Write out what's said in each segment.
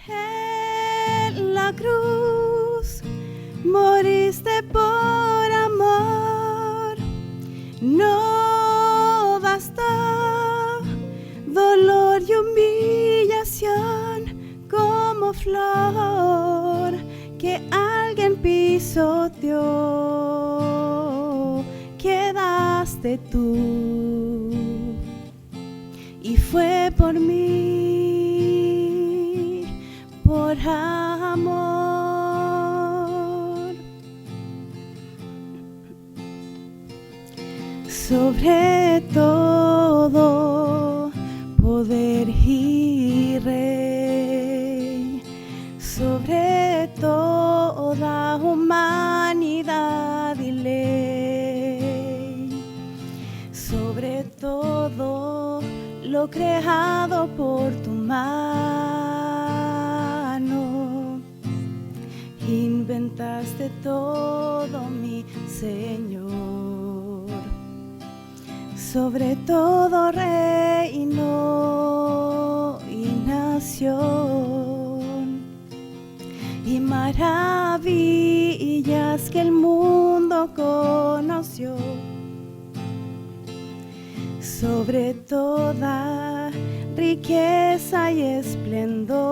En la cruz moriste por amor, no bastó dolor y humillación como flor que alguien pisoteó, quedaste tú y fue por mí, por amor. Sobre todo poder y rey, sobre toda humanidad y ley, sobre todo lo creado por tu mano, inventaste todo, mi Señor. Sobre todo reino y nación y maravillas que el mundo conoció, sobre toda riqueza y esplendor,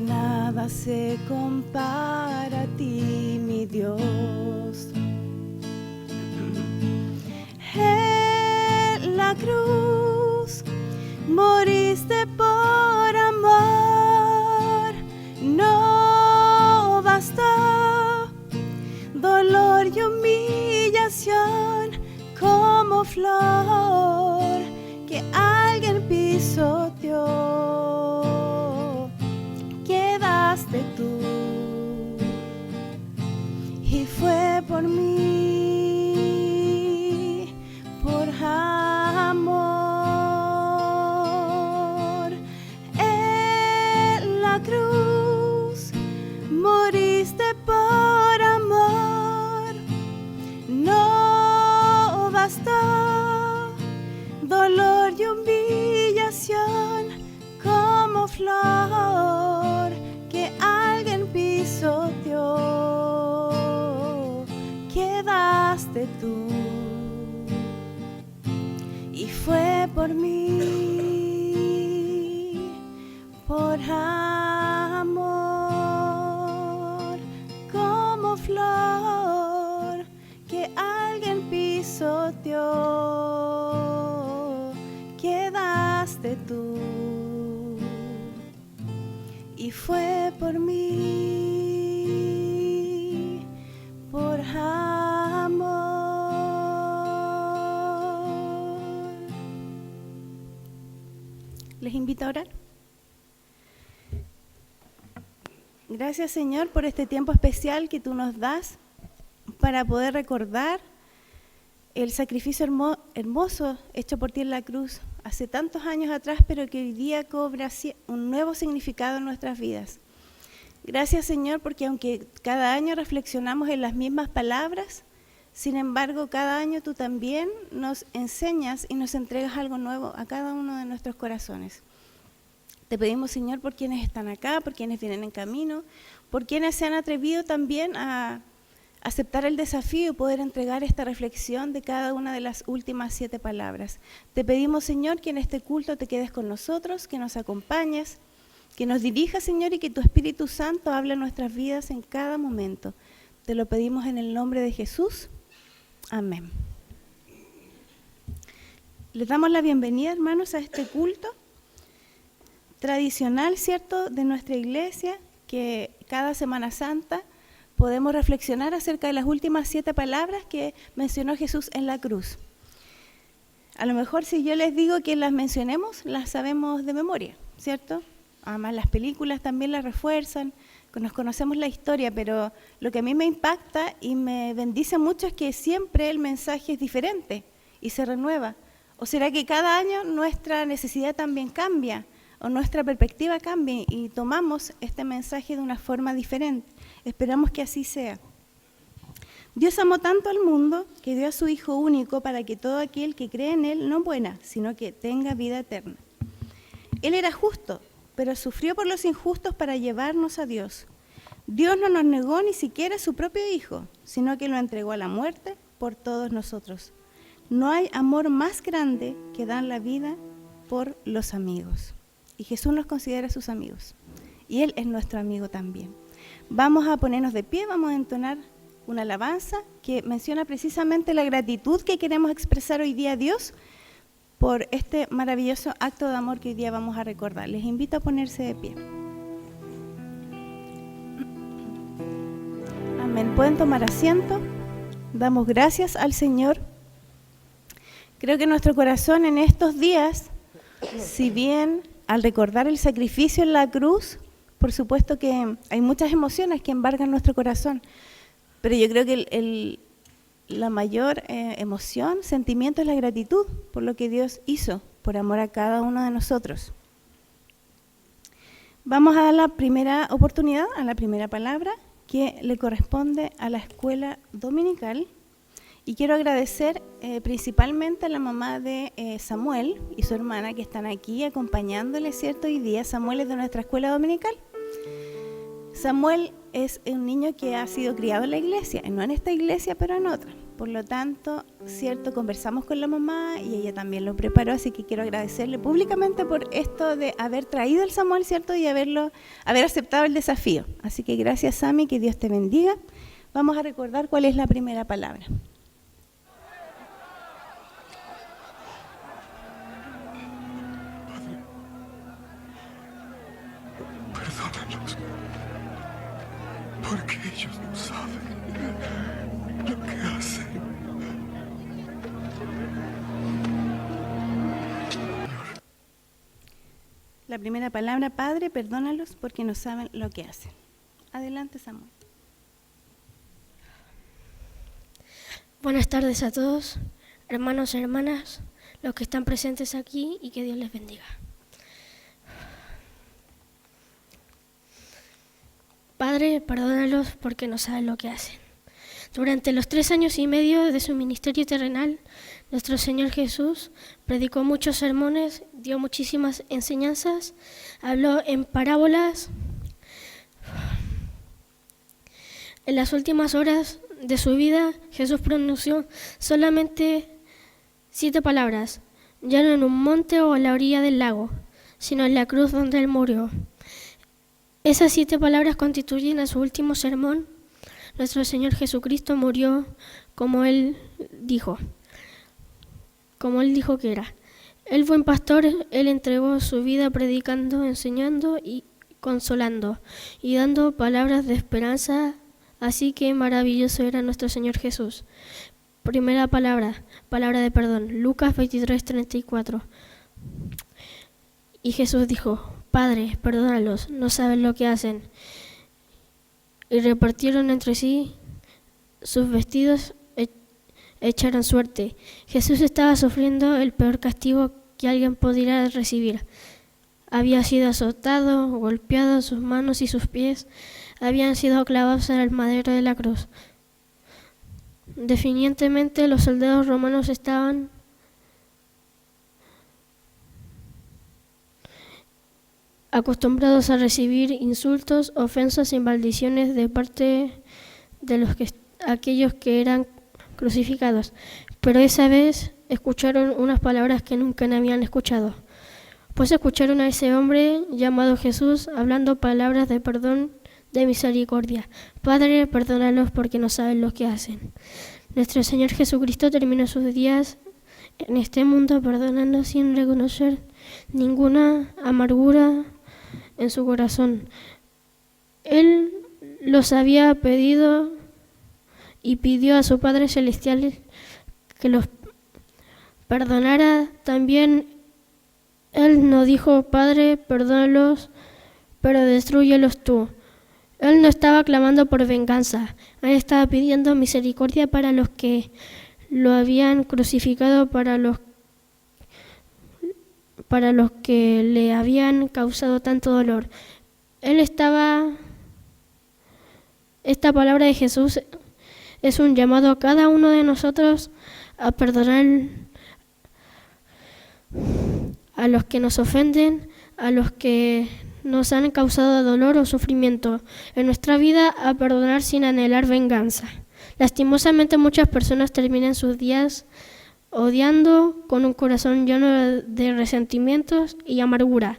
nada se compara a ti, mi Dios. En la cruz moriste por amor, no bastó dolor y humillación como flor que alguien pisoteó, quedaste tú y fue por mí, por amor. En la cruz moriste por amor, no bastó dolor y humillación como flor que alguien pisoteó, quedaste tú y fue por mí, por amor, como flor que alguien pisoteó, quedaste tú y fue por mí, por amor. Les invito a orar. Gracias, Señor, por este tiempo especial que tú nos das para poder recordar el sacrificio hermoso hecho por ti en la cruz hace tantos años atrás, pero que hoy día cobra un nuevo significado en nuestras vidas. Gracias, Señor, porque aunque cada año reflexionamos en las mismas palabras, sin embargo, cada año tú también nos enseñas y nos entregas algo nuevo a cada uno de nuestros corazones. Te pedimos, Señor, por quienes están acá, por quienes vienen en camino, por quienes se han atrevido también a aceptar el desafío y poder entregar esta reflexión de cada una de las últimas 7 palabras. Te pedimos, Señor, que en este culto te quedes con nosotros, que nos acompañes, que nos dirijas, Señor, y que tu Espíritu Santo hable en nuestras vidas en cada momento. Te lo pedimos en el nombre de Jesús. Amén. Les damos la bienvenida, hermanos, a este culto tradicional, ¿cierto?, de nuestra iglesia, que cada Semana Santa podemos reflexionar acerca de las últimas 7 palabras que mencionó Jesús en la cruz. A lo mejor si yo les digo que las mencionemos, las sabemos de memoria, ¿cierto? Además las películas también las refuerzan, nos conocemos la historia, pero lo que a mí me impacta y me bendice mucho es que siempre el mensaje es diferente y se renueva. ¿O será que cada año nuestra necesidad también cambia o nuestra perspectiva cambia y tomamos este mensaje de una forma diferente? Esperamos que así sea. Dios amó tanto al mundo que dio a su Hijo único para que todo aquel que cree en Él no muera, sino que tenga vida eterna. Él era justo, pero sufrió por los injustos para llevarnos a Dios. Dios no nos negó ni siquiera a su propio Hijo, sino que lo entregó a la muerte por todos nosotros. No hay amor más grande que dar la vida por los amigos. Y Jesús nos considera sus amigos. Y Él es nuestro amigo también. Vamos a ponernos de pie, vamos a entonar una alabanza que menciona precisamente la gratitud que queremos expresar hoy día a Dios por este maravilloso acto de amor que hoy día vamos a recordar. Les invito a ponerse de pie. Amén. Pueden tomar asiento. Damos gracias al Señor. Creo que nuestro corazón en estos días, si bien al recordar el sacrificio en la cruz, por supuesto que hay muchas emociones que embargan nuestro corazón, pero yo creo que la mayor emoción, sentimiento es la gratitud por lo que Dios hizo, por amor a cada uno de nosotros. Vamos a dar la primera oportunidad, a la primera palabra que le corresponde a la escuela dominical. Y quiero agradecer principalmente a la mamá de Samuel y su hermana que están aquí acompañándole, ¿cierto? Hoy día Samuel es de nuestra escuela dominical. Samuel es un niño que ha sido criado en la iglesia, no en esta iglesia, pero en otra. Por lo tanto, ¿cierto? Conversamos con la mamá y ella también lo preparó, así que quiero agradecerle públicamente por esto de haber traído al Samuel, ¿cierto? Y haber aceptado el desafío. Así que gracias, Sami, que Dios te bendiga. Vamos a recordar cuál es la primera palabra. Perdónalos, porque ellos no saben lo que hacen. La primera palabra, Padre, perdónalos porque no saben lo que hacen. Adelante, Samuel. Buenas tardes a todos, hermanos y hermanas, los que están presentes aquí, y que Dios les bendiga. Padre, perdónalos porque no saben lo que hacen. Durante los 3 años y medio de su ministerio terrenal, nuestro Señor Jesús predicó muchos sermones, dio muchísimas enseñanzas, habló en parábolas. En las últimas horas de su vida, Jesús pronunció solamente 7 palabras, ya no en un monte o a la orilla del lago, sino en la cruz donde Él murió. Esas 7 palabras constituyen a su último sermón. Nuestro Señor Jesucristo murió como Él dijo que era. El buen pastor, Él entregó su vida predicando, enseñando y consolando, y dando palabras de esperanza. Así que maravilloso era nuestro Señor Jesús. Primera palabra de perdón, Lucas 23:34. Y Jesús dijo: Padre, perdónalos, no saben lo que hacen. Y repartieron entre sí sus vestidos, echaron suerte. Jesús estaba sufriendo el peor castigo que alguien podría recibir. Había sido azotado, golpeado, sus manos y sus pies habían sido clavados en el madero de la cruz. Definitivamente los soldados romanos estaban acostumbrados a recibir insultos, ofensas y maldiciones de parte de aquellos que eran crucificados. Pero esa vez escucharon unas palabras que nunca habían escuchado. Pues escucharon a ese hombre llamado Jesús hablando palabras de perdón, de misericordia. Padre, perdónalos porque no saben lo que hacen. Nuestro Señor Jesucristo terminó sus días en este mundo perdonando sin reconocer ninguna amargura en su corazón. Él los había pedido y pidió a su Padre Celestial que los perdonara. También Él no dijo: Padre, perdónalos, pero destrúyelos tú. Él no estaba clamando por venganza. Él estaba pidiendo misericordia para los que lo habían crucificado, para los que le habían causado tanto dolor. Esta palabra de Jesús es un llamado a cada uno de nosotros a perdonar a los que nos ofenden, a los que nos han causado dolor o sufrimiento en nuestra vida, a perdonar sin anhelar venganza. Lastimosamente muchas personas terminan sus días odiando con un corazón lleno de resentimientos y amargura.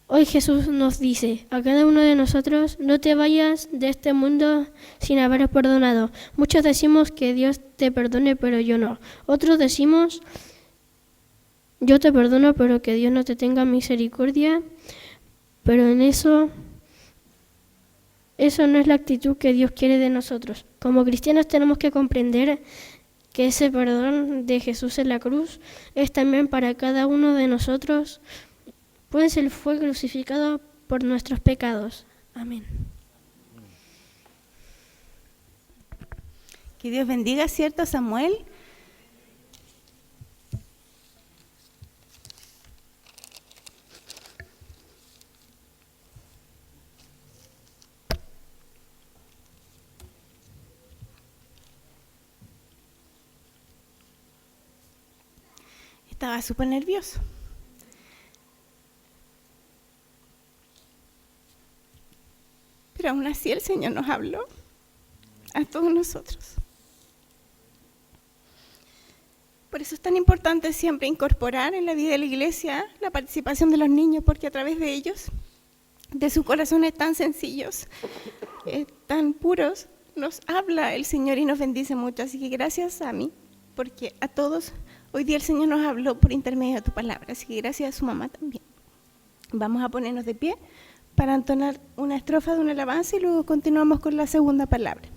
Hoy Jesús nos dice a cada uno de nosotros: no te vayas de este mundo sin haber perdonado. Muchos decimos que Dios te perdone, pero yo no. Otros decimos: yo te perdono, pero que Dios no te tenga misericordia. Pero en eso no es la actitud que Dios quiere de nosotros. Como cristianos tenemos que comprender que ese perdón de Jesús en la cruz es también para cada uno de nosotros, pues Él fue crucificado por nuestros pecados. Amén. Que Dios bendiga, ¿cierto, Samuel? Estaba súper nervioso. Pero aún así el Señor nos habló a todos nosotros. Por eso es tan importante siempre incorporar en la vida de la iglesia la participación de los niños, porque a través de ellos, de sus corazones tan sencillos, tan puros, nos habla el Señor y nos bendice mucho. Así que gracias a mí, porque a todos hoy día el Señor nos habló por intermedio de tu palabra. Así que gracias a su mamá también. Vamos a ponernos de pie para entonar una estrofa de una alabanza y luego continuamos con la segunda palabra.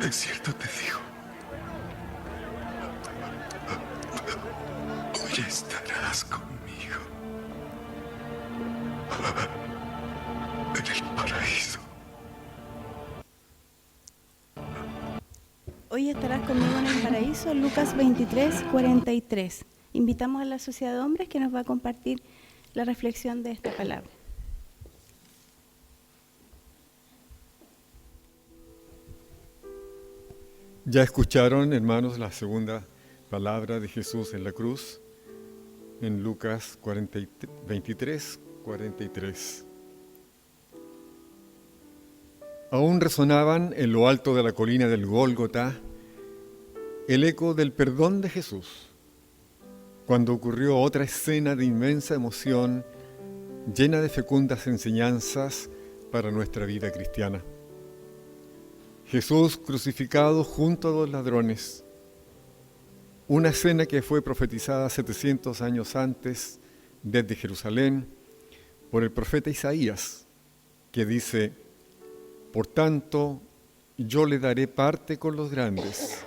De cierto te digo, hoy estarás conmigo en el paraíso. Hoy estarás conmigo en el paraíso, Lucas 23:43. Invitamos a la Sociedad de Hombres que nos va a compartir la reflexión de esta palabra. Ya escucharon, hermanos, la segunda palabra de Jesús en la cruz, en Lucas 23:43. Aún resonaban en lo alto de la colina del Gólgota el eco del perdón de Jesús, cuando ocurrió otra escena de inmensa emoción, llena de fecundas enseñanzas para nuestra vida cristiana. Jesús crucificado junto a dos ladrones, una escena que fue profetizada 700 años antes desde Jerusalén por el profeta Isaías, que dice: por tanto, yo le daré parte con los grandes,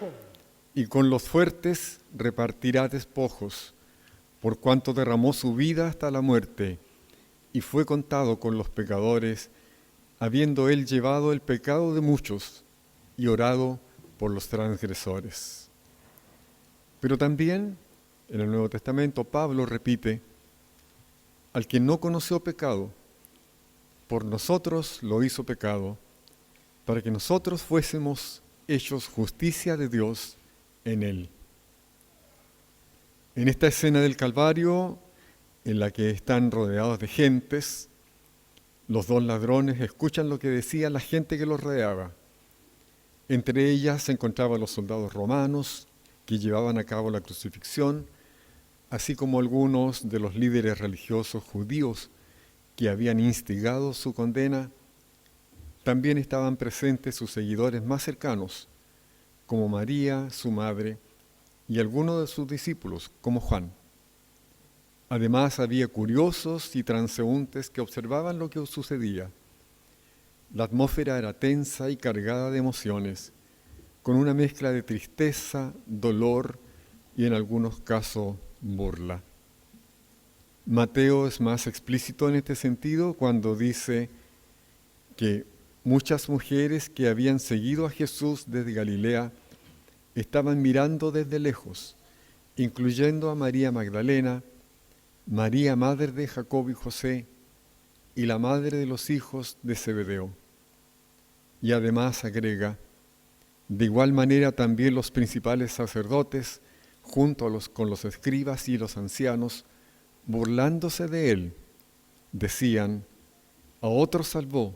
y con los fuertes repartirá despojos, por cuanto derramó su vida hasta la muerte, y fue contado con los pecadores, habiendo él llevado el pecado de muchos, y orado por los transgresores. Pero también, en el Nuevo Testamento, Pablo repite: al que no conoció pecado, por nosotros lo hizo pecado, para que nosotros fuésemos hechos justicia de Dios en él. En esta escena del Calvario, en la que están rodeados de gentes, los dos ladrones escuchan lo que decía la gente que los rodeaba. Entre ellas se encontraban los soldados romanos que llevaban a cabo la crucifixión, así como algunos de los líderes religiosos judíos que habían instigado su condena. También estaban presentes sus seguidores más cercanos, como María, su madre, y algunos de sus discípulos, como Juan. Además, había curiosos y transeúntes que observaban lo que sucedía. La atmósfera era tensa y cargada de emociones, con una mezcla de tristeza, dolor y en algunos casos burla. Mateo es más explícito en este sentido cuando dice que muchas mujeres que habían seguido a Jesús desde Galilea estaban mirando desde lejos, incluyendo a María Magdalena, María, madre de Jacobo y José, y la madre de los hijos de Zebedeo. Y además agrega, de igual manera también los principales sacerdotes, junto con los escribas y los ancianos, burlándose de él, decían, a otro salvó,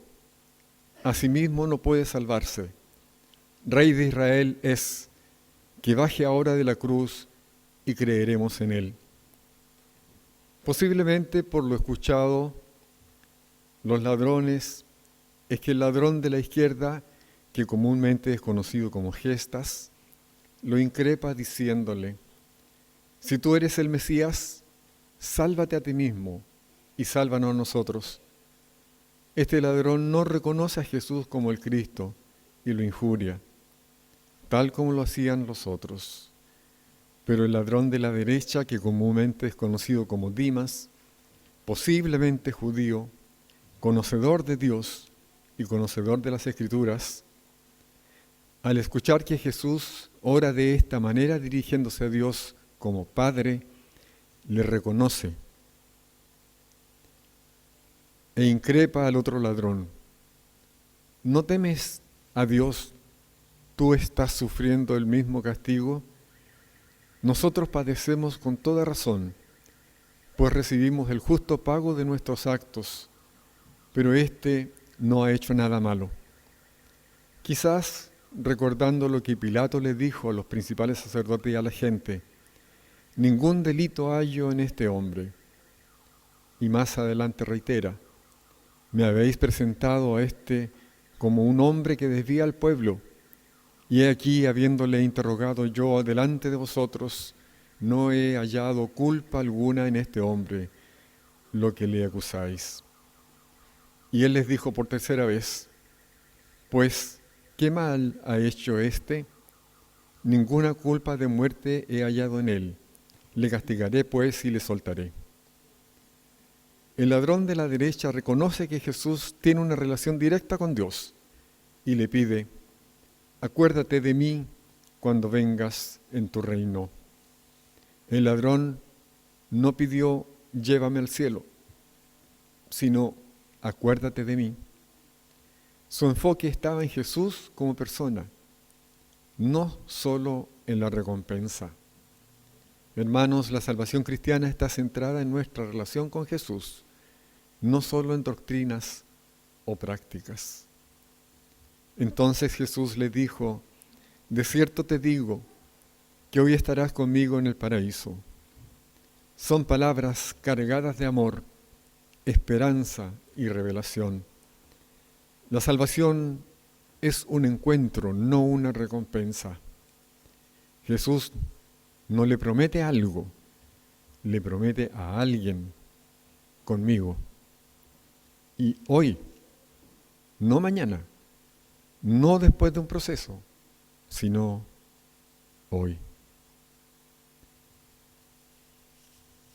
a sí mismo no puede salvarse. Rey de Israel es, que baje ahora de la cruz y creeremos en él. Posiblemente por lo escuchado, los ladrones, es que el ladrón de la izquierda, que comúnmente es conocido como Gestas, lo increpa diciéndole, si tú eres el Mesías, sálvate a ti mismo y sálvanos a nosotros. Este ladrón no reconoce a Jesús como el Cristo y lo injuria, tal como lo hacían los otros. Pero el ladrón de la derecha, que comúnmente es conocido como Dimas, posiblemente judío, conocedor de Dios y conocedor de las Escrituras, al escuchar que Jesús ora de esta manera dirigiéndose a Dios como Padre, le reconoce e increpa al otro ladrón. ¿No temes a Dios? ¿Tú estás sufriendo el mismo castigo? Nosotros padecemos con toda razón, pues recibimos el justo pago de nuestros actos, pero éste no ha hecho nada malo. Quizás, recordando lo que Pilato le dijo a los principales sacerdotes y a la gente, ningún delito hallo en este hombre. Y más adelante reitera, me habéis presentado a este como un hombre que desvía al pueblo, y he aquí, habiéndole interrogado yo delante de vosotros, no he hallado culpa alguna en este hombre, lo que le acusáis. Y él les dijo por tercera vez, pues, ¿qué mal ha hecho éste? Ninguna culpa de muerte he hallado en él. Le castigaré, pues, y le soltaré. El ladrón de la derecha reconoce que Jesús tiene una relación directa con Dios y le pide, acuérdate de mí cuando vengas en tu reino. El ladrón no pidió, llévame al cielo, sino, acuérdate de mí. Su enfoque estaba en Jesús como persona, no solo en la recompensa. Hermanos, la salvación cristiana está centrada en nuestra relación con Jesús, no solo en doctrinas o prácticas. Entonces Jesús le dijo, de cierto te digo, que hoy estarás conmigo en el paraíso. Son palabras cargadas de amor, esperanza y revelación. La salvación es un encuentro, no una recompensa. Jesús no le promete algo, le promete a alguien, conmigo. Y hoy, no mañana, no después de un proceso, sino hoy.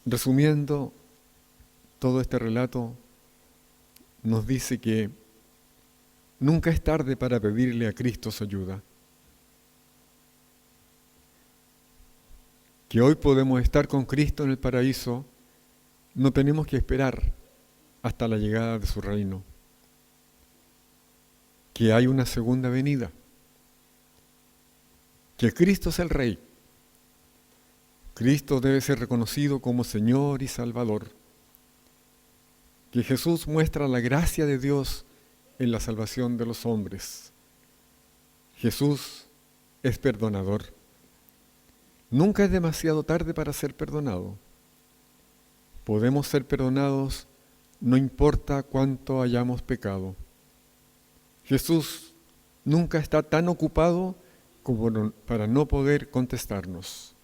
Resumiendo, todo este relato nos dice que nunca es tarde para pedirle a Cristo su ayuda. Que hoy podemos estar con Cristo en el paraíso, no tenemos que esperar hasta la llegada de su reino. Que hay una segunda venida. Que Cristo es el Rey. Cristo debe ser reconocido como Señor y Salvador. Que Jesús muestra la gracia de Dios en la salvación de los hombres. Jesús es perdonador. Nunca es demasiado tarde para ser perdonado. Podemos ser perdonados no importa cuánto hayamos pecado. Jesús nunca está tan ocupado como para no poder contestarnos.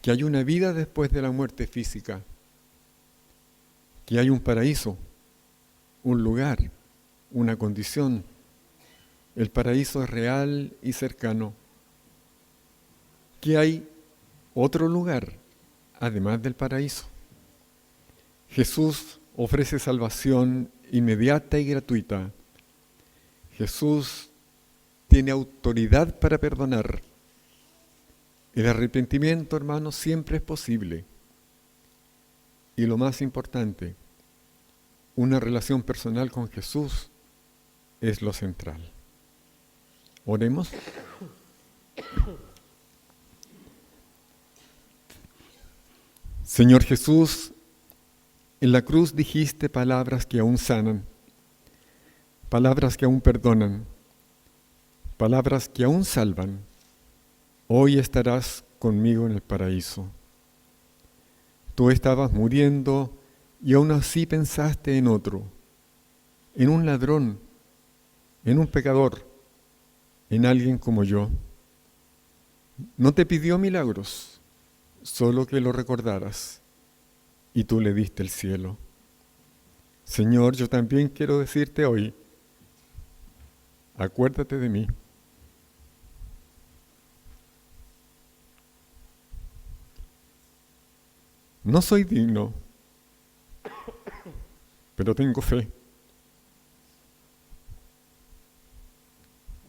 Que hay una vida después de la muerte física. Que hay un paraíso, un lugar, una condición. El paraíso es real y cercano. Que hay otro lugar, además del paraíso. Jesús ofrece salvación inmediata y gratuita. Jesús tiene autoridad para perdonar. El arrepentimiento, hermanos, siempre es posible. Y lo más importante, una relación personal con Jesús es lo central. Oremos. Señor Jesús, en la cruz dijiste palabras que aún sanan, palabras que aún perdonan, palabras que aún salvan. Hoy estarás conmigo en el paraíso. Tú estabas muriendo y aún así pensaste en otro, en un ladrón, en un pecador, en alguien como yo. No te pidió milagros, solo que lo recordaras, y tú le diste el cielo. Señor, yo también quiero decirte hoy, acuérdate de mí. No soy digno, pero tengo fe.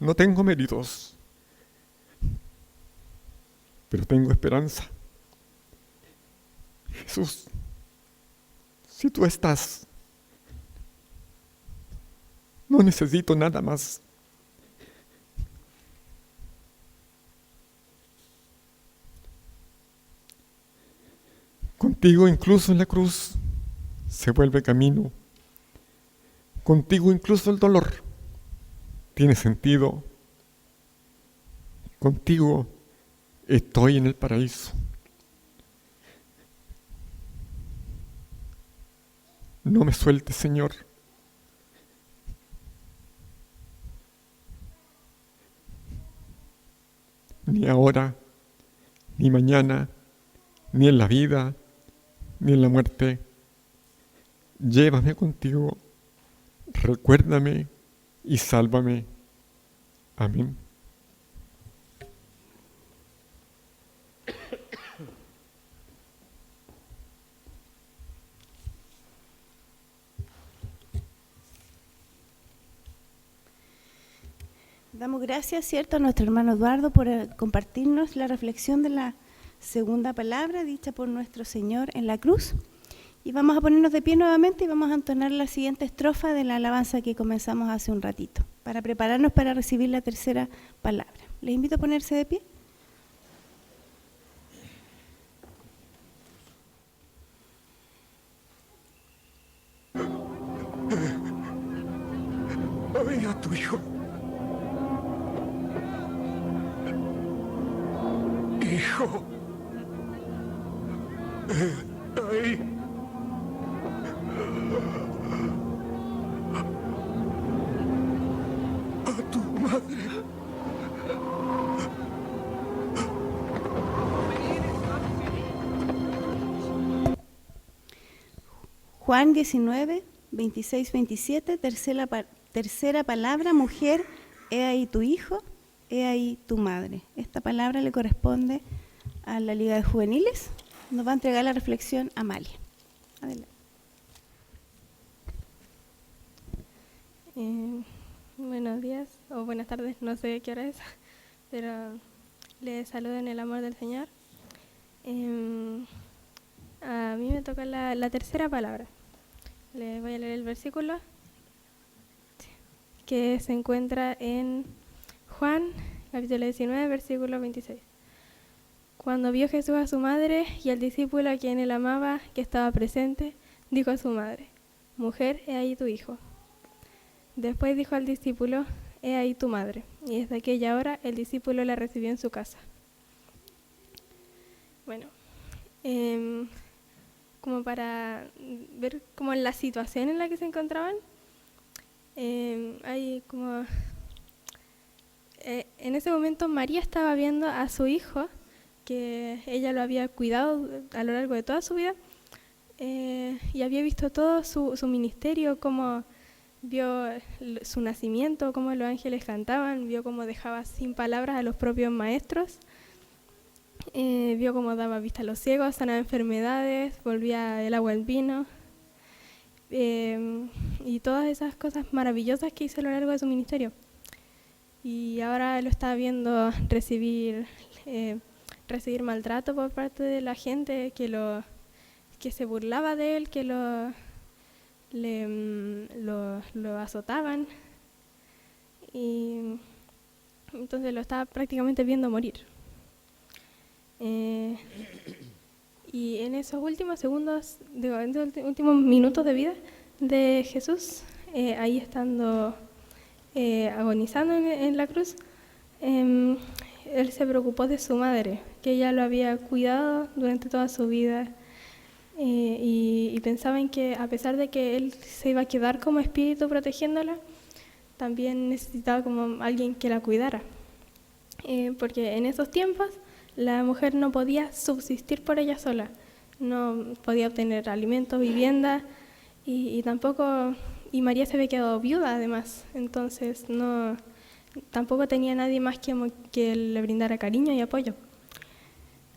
No tengo méritos, pero tengo esperanza. Jesús, si tú estás, no necesito nada más. Contigo incluso en la cruz se vuelve camino. Contigo incluso el dolor tiene sentido. Contigo estoy en el paraíso. No me sueltes, Señor. Ni ahora, ni mañana, ni en la vida, ni en la muerte. Llévame contigo, recuérdame y sálvame. Amén. Damos gracias, ¿cierto?, a nuestro hermano Eduardo por compartirnos la reflexión de la segunda palabra dicha por nuestro Señor en la cruz. Y vamos a ponernos de pie nuevamente y vamos a entonar la siguiente estrofa de la alabanza que comenzamos hace un ratito, para prepararnos para recibir la tercera palabra. Les invito a ponerse de pie. Ay, a tu hijo. Hijo. Ay. A tu madre. Juan 19, 26, 27, tercera palabra, mujer, he ahí tu hijo, he ahí tu madre. Esta palabra le corresponde a la Liga de Juveniles. Nos va a entregar la reflexión Amalia. Adelante. Buenos días o buenas tardes, no sé qué hora es, pero les saludo en el amor del Señor. A mí me toca la tercera palabra. Les voy a leer el versículo que se encuentra en Juan, capítulo 19, versículo 26. Cuando vio Jesús a su madre y al discípulo a quien él amaba, que estaba presente, dijo a su madre: Mujer, he ahí tu hijo. Después dijo al discípulo: He ahí tu madre. Y desde aquella hora el discípulo la recibió en su casa. Bueno, como para ver como la situación en la que se encontraban, hay como... en ese momento María estaba viendo a su hijo, que ella lo había cuidado a lo largo de toda su vida, y había visto todo su ministerio, cómo vio su nacimiento, cómo los ángeles cantaban, vio cómo dejaba sin palabras a los propios maestros, vio cómo daba vista a los ciegos, sanaba enfermedades, volvía el agua al vino, y todas esas cosas maravillosas que hizo a lo largo de su ministerio. Y ahora lo está viendo recibir maltrato por parte de la gente que se burlaba de él, que lo azotaban y entonces lo estaba prácticamente viendo morir. Y en esos últimos segundos, en esos últimos minutos de vida de Jesús, ahí estando agonizando en la cruz, él se preocupó de su madre, que ella lo había cuidado durante toda su vida, y pensaba en que a pesar de que él se iba a quedar como espíritu protegiéndola, también necesitaba como alguien que la cuidara, porque en esos tiempos la mujer no podía subsistir por ella sola, no podía obtener alimento, vivienda, y tampoco, y María se había quedado viuda además, entonces tampoco tenía nadie más que le brindara cariño y apoyo.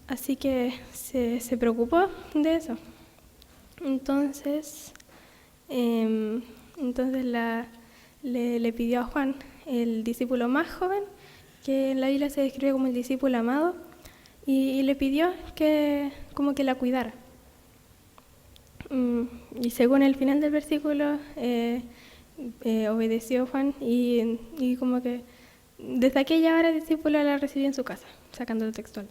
Así que se preocupó de eso. Entonces le pidió a Juan, el discípulo más joven, que en la Biblia se describe como el discípulo amado, y le pidió que como que la cuidara. Y según el final del versículo, obedeció Juan y como que desde aquella hora el discípulo la recibió en su casa, sacándolo textual.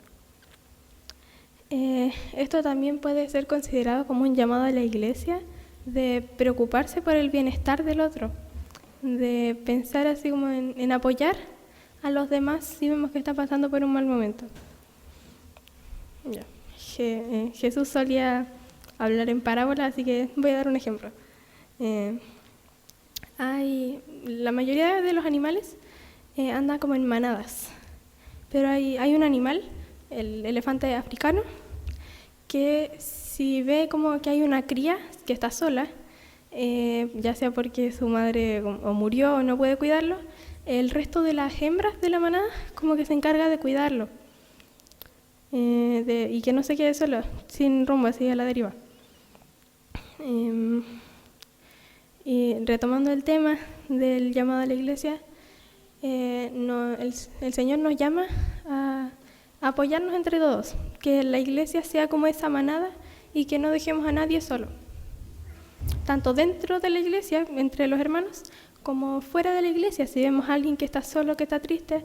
Esto también puede ser considerado como un llamado a la iglesia de preocuparse por el bienestar del otro, de pensar así como en apoyar a los demás si vemos que está pasando por un mal momento. Jesús solía hablar en parábolas, así que voy a dar un ejemplo. La mayoría de los animales andan como en manadas, pero hay un animal, el elefante africano, que si ve como que hay una cría que está sola, ya sea porque su madre o murió o no puede cuidarlo, el resto de las hembras de la manada como que se encarga de cuidarlo, y que no se quede solo, sin rumbo, así a la deriva. Y retomando el tema del llamado a la iglesia, el Señor nos llama a apoyarnos entre todos, que la iglesia sea como esa manada y que no dejemos a nadie solo, tanto dentro de la iglesia, entre los hermanos, como fuera de la iglesia. Si vemos a alguien que está solo, que está triste,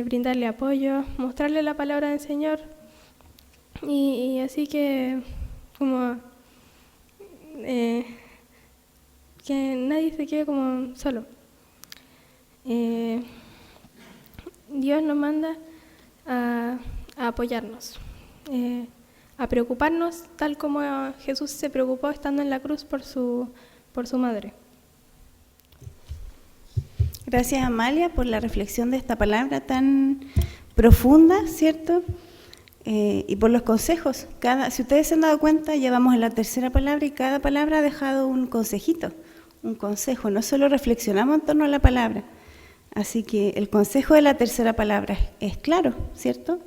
brindarle apoyo, mostrarle la palabra del Señor, y así que como que nadie se quede como solo. Dios nos manda a apoyarnos, a preocuparnos tal como Jesús se preocupó estando en la cruz por su madre. Gracias, Amalia, por la reflexión de esta palabra tan profunda, ¿cierto? Y por los consejos. Si ustedes se han dado cuenta, ya vamos a la tercera palabra y cada palabra ha dejado un consejito, un consejo. No solo reflexionamos en torno a la palabra. Así que el consejo de la tercera palabra es claro, ¿cierto?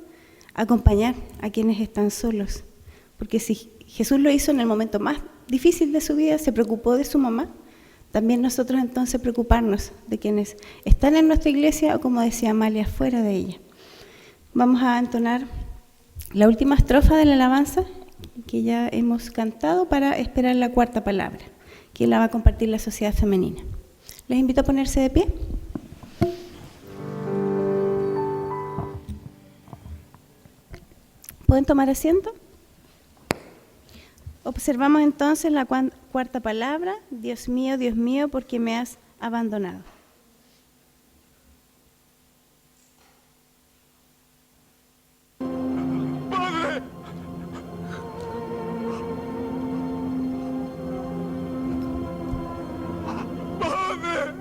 Acompañar a quienes están solos. Porque si Jesús lo hizo en el momento más difícil de su vida, se preocupó de su mamá, también nosotros entonces preocuparnos de quienes están en nuestra iglesia o, como decía Amalia, fuera de ella. Vamos a entonar la última estrofa de la alabanza que ya hemos cantado para esperar la cuarta palabra, que la va a compartir la Sociedad Femenina. Les invito a ponerse de pie. ¿Pueden tomar asiento? Observamos entonces la cuarta palabra: Dios mío, ¿por qué me has abandonado? ¡Padre! ¡Padre!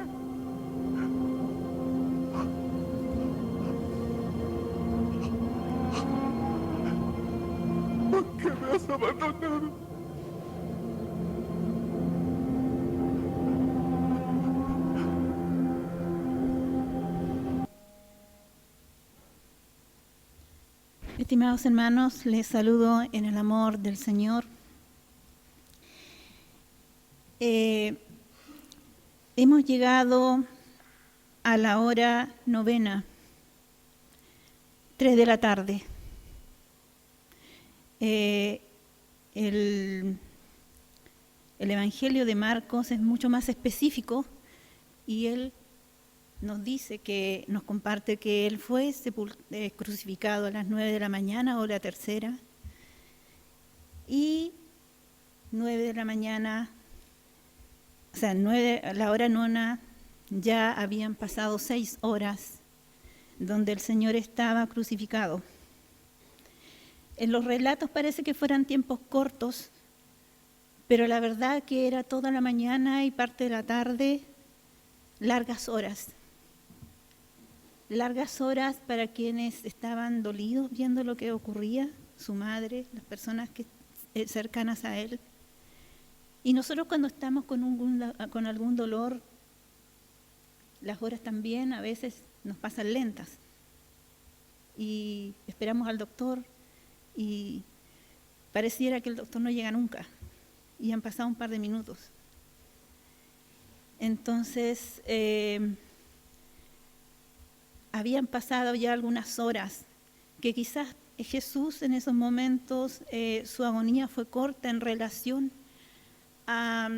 ¿Por qué me has abandonado? Estimados hermanos, les saludo en el amor del Señor. Hemos llegado a la hora novena, 3 de la tarde. El Evangelio de Marcos es mucho más específico y él nos dice que, nos comparte que él fue crucificado a las 9 de la mañana o la tercera, y 9 de la mañana, o sea, a la hora nona, ya habían pasado 6 horas donde el Señor estaba crucificado. En los relatos parece que fueran tiempos cortos, pero la verdad que era toda la mañana y parte de la tarde, largas horas. Largas horas para quienes estaban dolidos viendo lo que ocurría, su madre, las personas cercanas a él. Y nosotros cuando estamos con algún dolor, las horas también a veces nos pasan lentas. Y esperamos al doctor y pareciera que el doctor no llega nunca. Y han pasado un par de minutos. Entonces, habían pasado ya algunas horas, que quizás Jesús en esos momentos, su agonía fue corta en relación a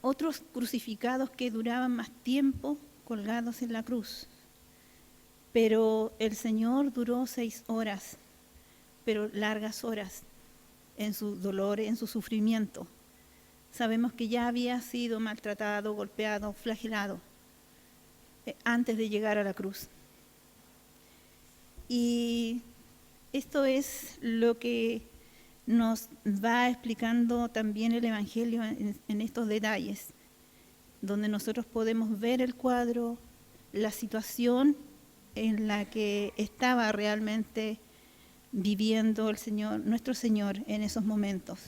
otros crucificados que duraban más tiempo colgados en la cruz. Pero el Señor duró 6 horas, pero largas horas en su dolor, en su sufrimiento. Sabemos que ya había sido maltratado, golpeado, flagelado antes de llegar a la cruz. Y esto es lo que nos va explicando también el Evangelio en estos detalles, donde nosotros podemos ver el cuadro, la situación en la que estaba realmente viviendo el Señor, nuestro Señor, en esos momentos.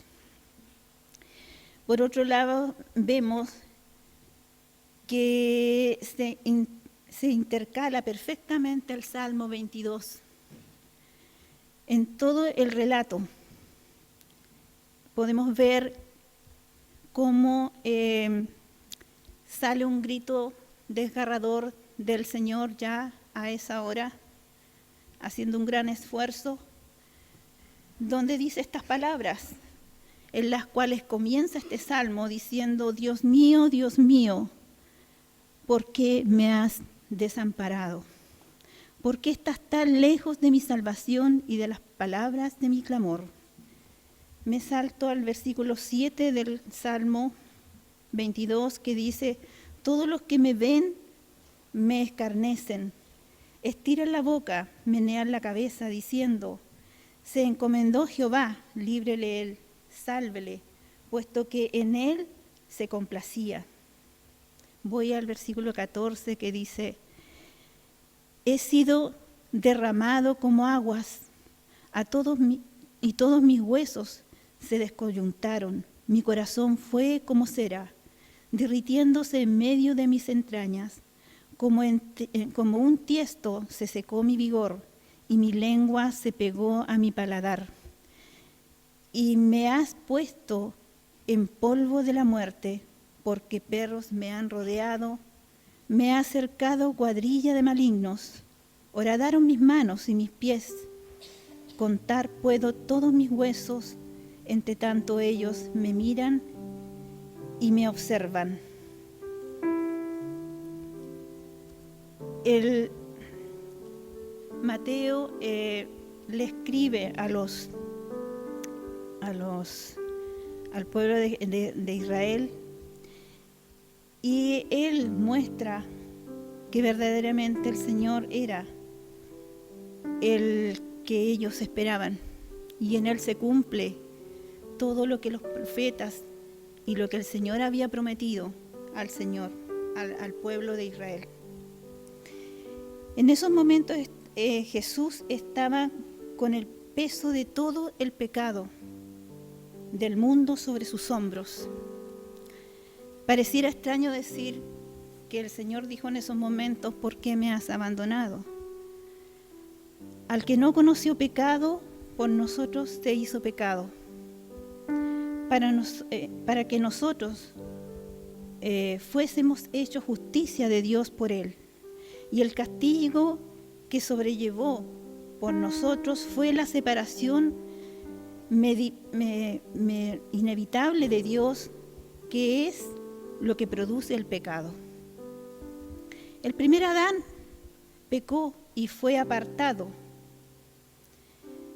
Por otro lado, vemos que se intercala perfectamente el Salmo 22 en todo el relato. Podemos ver cómo sale un grito desgarrador del Señor ya a esa hora, haciendo un gran esfuerzo, donde dice estas palabras, en las cuales comienza este salmo diciendo: Dios mío, ¿por qué me has desamparado? ¿Por qué estás tan lejos de mi salvación y de las palabras de mi clamor? Me salto al versículo 7 del Salmo 22 que dice: todos los que me ven me escarnecen, estiran la boca, menean la cabeza diciendo: se encomendó Jehová, líbrele él, sálvele, puesto que en él se complacía. Voy al versículo 14 que dice: he sido derramado como aguas, y todos mis huesos se descoyuntaron, mi corazón fue como cera, derritiéndose en medio de mis entrañas, como un tiesto se secó mi vigor, y mi lengua se pegó a mi paladar. Y me has puesto en polvo de la muerte, porque perros me han rodeado, me ha cercado cuadrilla de malignos, horadaron mis manos y mis pies, contar puedo todos mis huesos, entre tanto ellos me miran y me observan. El Mateo le escribe al pueblo de Israel, y él muestra que verdaderamente el Señor era el que ellos esperaban, y en él se cumple todo lo que los profetas y lo que el Señor había prometido al pueblo de Israel. En esos momentos Jesús estaba con el peso de todo el pecado del mundo sobre sus hombros. Pareciera extraño decir que el Señor dijo en esos momentos: ¿por qué me has abandonado? Al que no conoció pecado, por nosotros se hizo pecado, para que nosotros fuésemos hechos justicia de Dios por él. Y el castigo que sobrellevó por nosotros fue la separación inevitable de Dios, que es lo que produce el pecado. El primer Adán pecó y fue apartado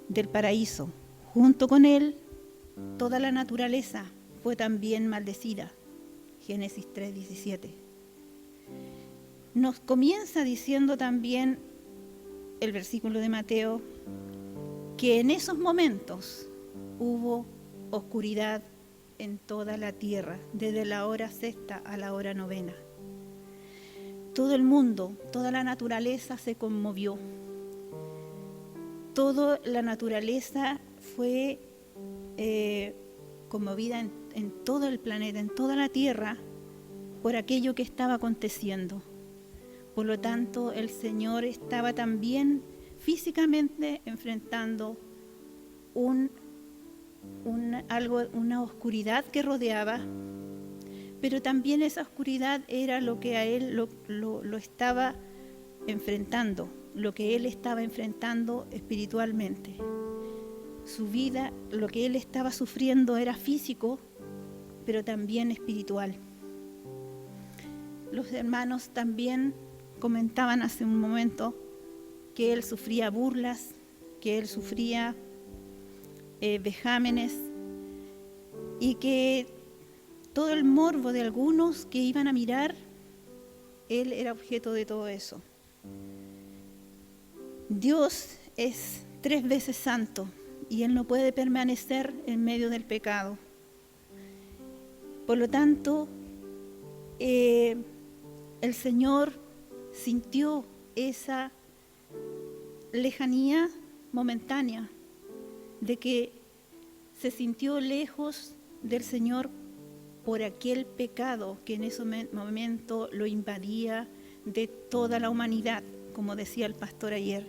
del paraíso. Junto con él, toda la naturaleza fue también maldecida. Génesis 3:17. Nos comienza diciendo también el versículo de Mateo que en esos momentos hubo oscuridad en toda la tierra, desde la hora sexta a la hora novena. Todo el mundo, toda la naturaleza se conmovió. Toda la naturaleza fue conmovida en todo el planeta, en toda la tierra, por aquello que estaba aconteciendo. Por lo tanto, el Señor estaba también físicamente enfrentando una oscuridad que rodeaba, pero también esa oscuridad era lo que a Él lo estaba enfrentando, lo que Él estaba enfrentando espiritualmente. Su vida, lo que Él estaba sufriendo era físico, pero también espiritual. Los hermanos también comentaban hace un momento que Él sufría burlas, que Él sufría vejámenes, y que todo el morbo de algunos que iban a mirar, Él era objeto de todo eso. Dios es 3 veces santo y Él no puede permanecer en medio del pecado. Por lo tanto, el Señor sintió esa lejanía momentánea, de que se sintió lejos del Señor por aquel pecado que en ese momento lo invadía de toda la humanidad, como decía el pastor ayer.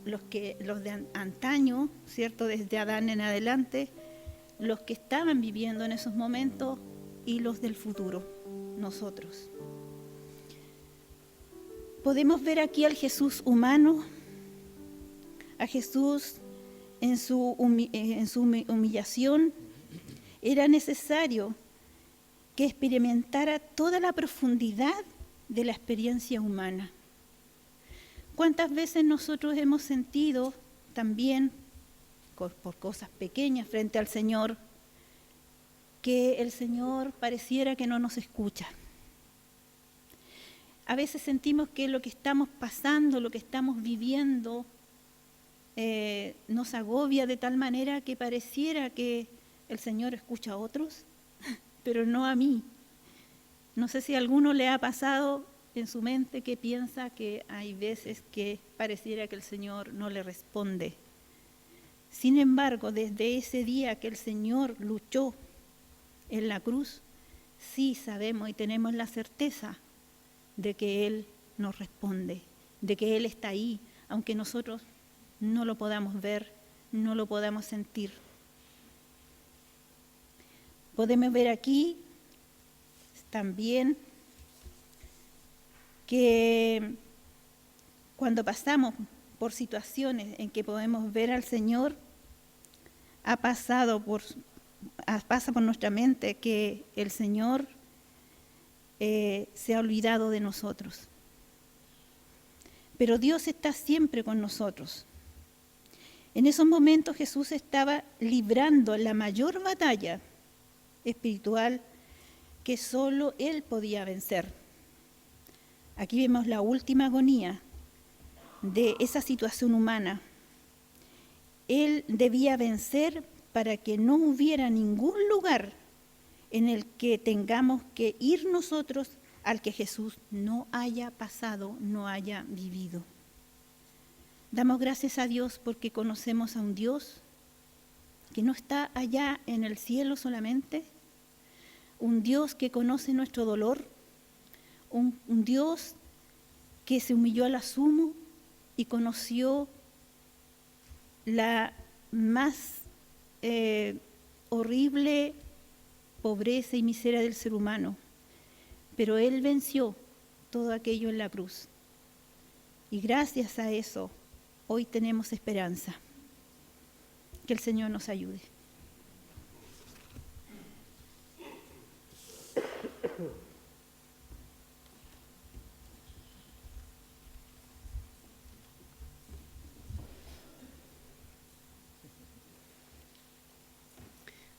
Los de antaño, ¿cierto? Desde Adán en adelante, los que estaban viviendo en esos momentos y los del futuro, nosotros. Podemos ver aquí al Jesús humano, a Jesús en su humillación. Era necesario que experimentara toda la profundidad de la experiencia humana. ¿Cuántas veces nosotros hemos sentido también, por cosas pequeñas frente al Señor, que el Señor pareciera que no nos escucha? A veces sentimos que lo que estamos pasando, lo que estamos viviendo, nos agobia de tal manera que pareciera que el Señor escucha a otros, pero no a mí. No sé si a alguno le ha pasado en su mente que piensa que hay veces que pareciera que el Señor no le responde. Sin embargo, desde ese día que el Señor luchó en la cruz, sí sabemos y tenemos la certeza de que Él nos responde, de que Él está ahí, aunque nosotros no lo podamos ver, no lo podamos sentir. Podemos ver aquí también que cuando pasamos por situaciones en que podemos ver al Señor, pasa por nuestra mente que el Señor se ha olvidado de nosotros. Pero Dios está siempre con nosotros. En esos momentos Jesús estaba librando la mayor batalla espiritual que solo Él podía vencer. Aquí vemos la última agonía de esa situación humana. Él debía vencer para que no hubiera ningún lugar en el que tengamos que ir nosotros al que Jesús no haya pasado, no haya vivido. Damos gracias a Dios porque conocemos a un Dios que no está allá en el cielo solamente, un Dios que conoce nuestro dolor, un Dios que se humilló a la sumo y conoció la más horrible pobreza y miseria del ser humano, pero Él venció todo aquello en la cruz. Y gracias a eso, hoy tenemos esperanza. Que el Señor nos ayude.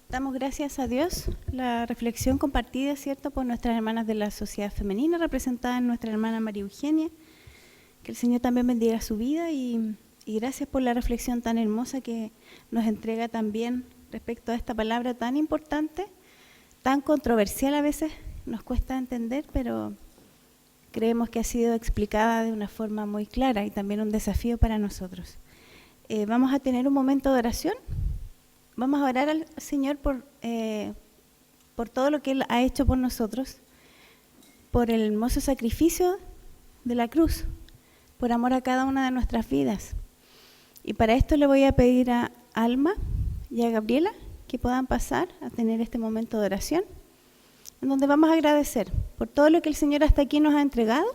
Damos gracias a Dios, la reflexión compartida, ¿cierto?, por nuestras hermanas de la Sociedad Femenina, representada en nuestra hermana María Eugenia. Que el Señor también bendiga su vida y gracias por la reflexión tan hermosa que nos entrega también respecto a esta palabra tan importante, tan controversial a veces, nos cuesta entender, pero creemos que ha sido explicada de una forma muy clara y también un desafío para nosotros. Vamos a tener un momento de oración. Vamos a orar al Señor por todo lo que Él ha hecho por nosotros, por el hermoso sacrificio de la cruz, por amor a cada una de nuestras vidas. Y para esto le voy a pedir a Alma y a Gabriela que puedan pasar a tener este momento de oración, en donde vamos a agradecer por todo lo que el Señor hasta aquí nos ha entregado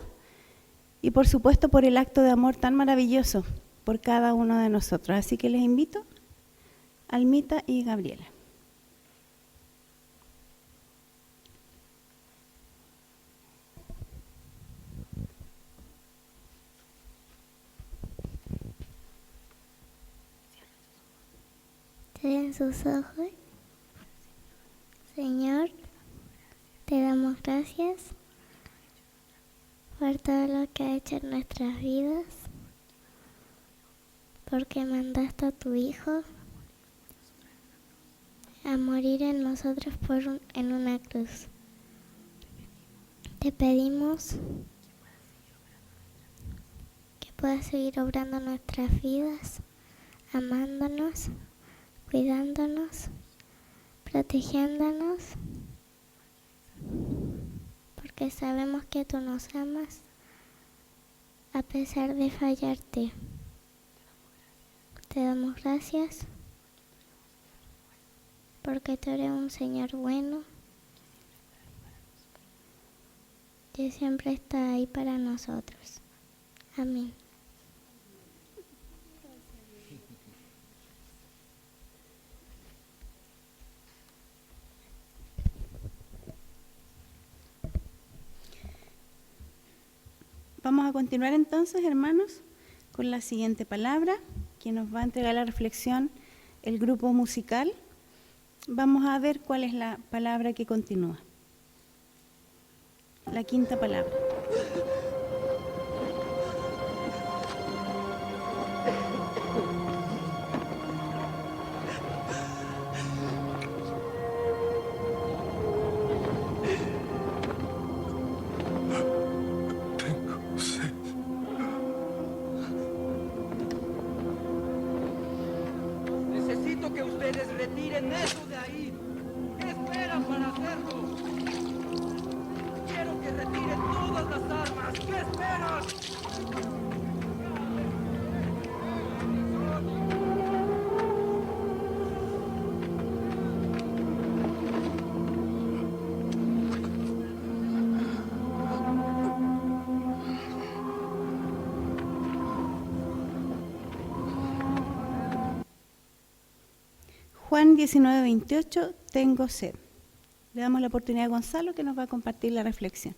y por supuesto por el acto de amor tan maravilloso por cada uno de nosotros. Así que les invito, Almita y Gabriela. Cierren sus ojos. Señor, te damos gracias por todo lo que ha hecho en nuestras vidas, porque mandaste a tu Hijo a morir en nosotros en una cruz. Te pedimos que puedas seguir obrando en nuestras vidas, amándonos, cuidándonos, protegiéndonos, porque sabemos que tú nos amas a pesar de fallarte. Te damos gracias porque tú eres un Señor bueno que siempre está ahí para nosotros. Amén. Vamos a continuar entonces, hermanos, con la siguiente palabra, que nos va a entregar la reflexión el grupo musical. Vamos a ver cuál es la palabra que continúa. La quinta palabra. Tengo sed. Necesito que ustedes retiren eso de ahí. ¿Qué esperan para hacerlo? Quiero que retiren todas las armas. ¿Qué esperan? Juan 19:28, tengo sed. Le damos la oportunidad a Gonzalo que nos va a compartir la reflexión.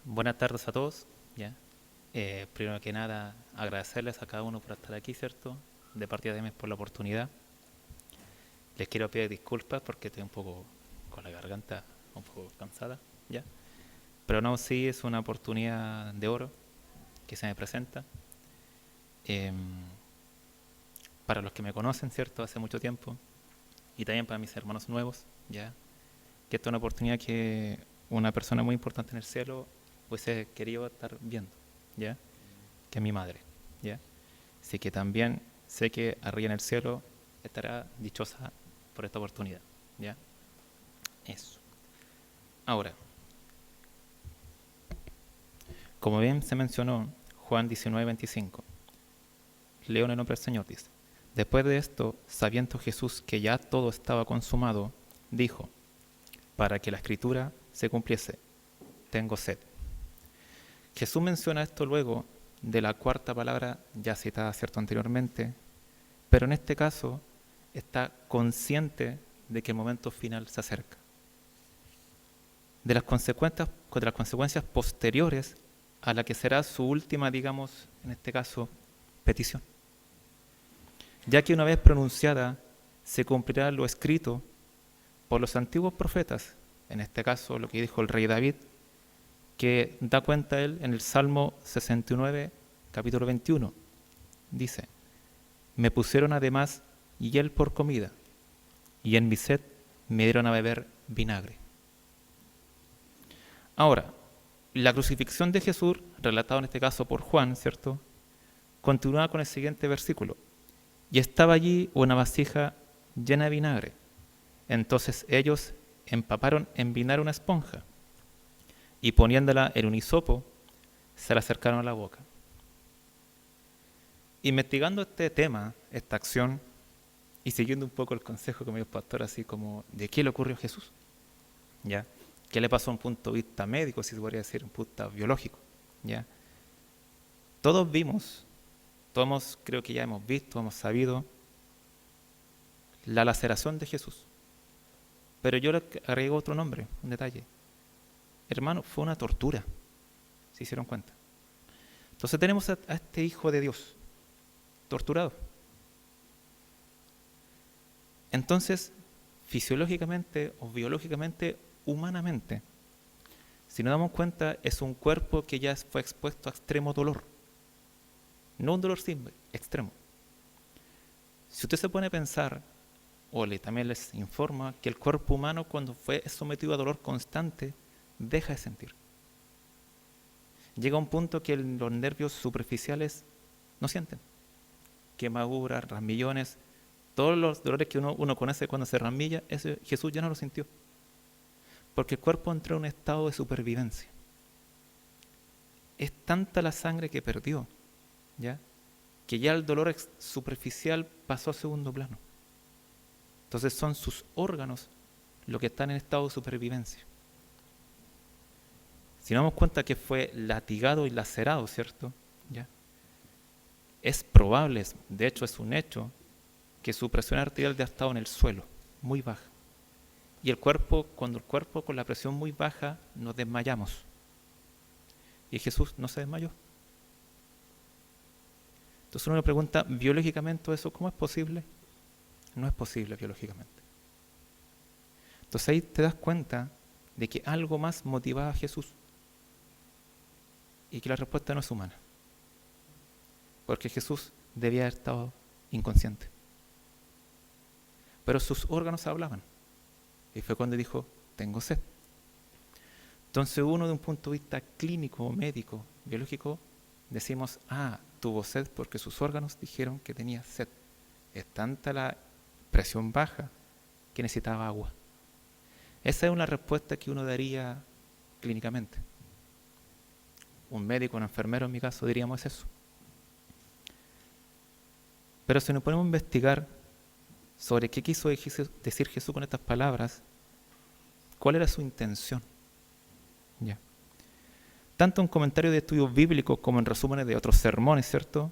Buenas tardes a todos. ¿Ya? Primero que nada, agradecerles a cada uno por estar aquí, ¿cierto? De partida de mes por la oportunidad. Les quiero pedir disculpas porque estoy un poco con la garganta un poco cansada, ¿ya? Pero no, sí es una oportunidad de oro que se me presenta. Para los que me conocen, ¿cierto? Hace mucho tiempo. Y también para mis hermanos nuevos, ¿ya? Que esta es una oportunidad que una persona muy importante en el cielo hubiese querido estar viendo, ¿ya? Que es mi madre, ¿ya? Así que también sé que arriba en el cielo estará dichosa por esta oportunidad, ¿ya? Eso. Ahora, como bien se mencionó, Juan 19:25, leo en el nombre del Señor, dice: después de esto, sabiendo Jesús que ya todo estaba consumado, dijo, para que la escritura se cumpliese, tengo sed. Jesús menciona esto luego de la cuarta palabra ya citada, ¿cierto?, anteriormente, pero en este caso está consciente de que el momento final se acerca. De las consecuencias posteriores a la que será su última, digamos, en este caso, petición. Ya que una vez pronunciada, se cumplirá lo escrito por los antiguos profetas, en este caso lo que dijo el rey David, que da cuenta él en el Salmo 69, capítulo 21. Dice: me pusieron además hiel por comida, y en mi sed me dieron a beber vinagre. Ahora, la crucifixión de Jesús, relatada en este caso por Juan, ¿cierto?, continúa con el siguiente versículo: y estaba allí una vasija llena de vinagre. Entonces ellos empaparon en vinagre una esponja, y poniéndola en un hisopo, se la acercaron a la boca. Investigando este tema, esta acción, y siguiendo un poco el consejo que me dio el pastor, así como, ¿de qué le ocurrió a Jesús? ¿Ya? ¿Qué le pasó a un punto de vista médico, si se podría decir, un punto de vista biológico? ¿Ya? Todos vimos, todos creo que ya hemos visto, hemos sabido la laceración de Jesús. Pero yo le agrego otro nombre, un detalle. Hermano, fue una tortura, ¿se hicieron cuenta? Entonces tenemos a este Hijo de Dios torturado. Entonces, fisiológicamente o biológicamente, humanamente, si nos damos cuenta, es un cuerpo que ya fue expuesto a extremo dolor. No un dolor simple, extremo. Si usted se pone a pensar, o también les informa, que el cuerpo humano cuando fue sometido a dolor constante, deja de sentir. Llega a un punto que los nervios superficiales no sienten. Quemaduras, rasmillones, todos los dolores que uno conoce cuando se rasmilla, Jesús ya no lo sintió. Porque el cuerpo entró en un estado de supervivencia. Es tanta la sangre que perdió, ¿ya?, que ya el dolor superficial pasó a segundo plano. Entonces son sus órganos los que están en estado de supervivencia. Si nos damos cuenta que fue latigado y lacerado, ¿cierto? ¿Ya? Es probable, de hecho es un hecho, que su presión arterial ya ha estado en el suelo, muy baja. Y el cuerpo, cuando el cuerpo con la presión muy baja, nos desmayamos. Y Jesús no se desmayó. Entonces uno le pregunta, biológicamente eso, ¿cómo es posible? No es posible biológicamente. Entonces ahí te das cuenta de que algo más motivaba a Jesús y que la respuesta no es humana, porque Jesús debía haber estado inconsciente, pero sus órganos hablaban y fue cuando dijo, tengo sed. Entonces uno, de un punto de vista clínico, médico, biológico, decimos, tuvo sed porque sus órganos dijeron que tenía sed. Es tanta la presión baja que necesitaba agua. Esa es una respuesta que uno daría clínicamente. Un médico, un enfermero en mi caso diríamos eso. Pero si nos ponemos a investigar sobre qué quiso decir Jesús con estas palabras, cuál era su intención. Ya. Tanto en comentarios de estudios bíblicos como en resúmenes de otros sermones, ¿cierto?,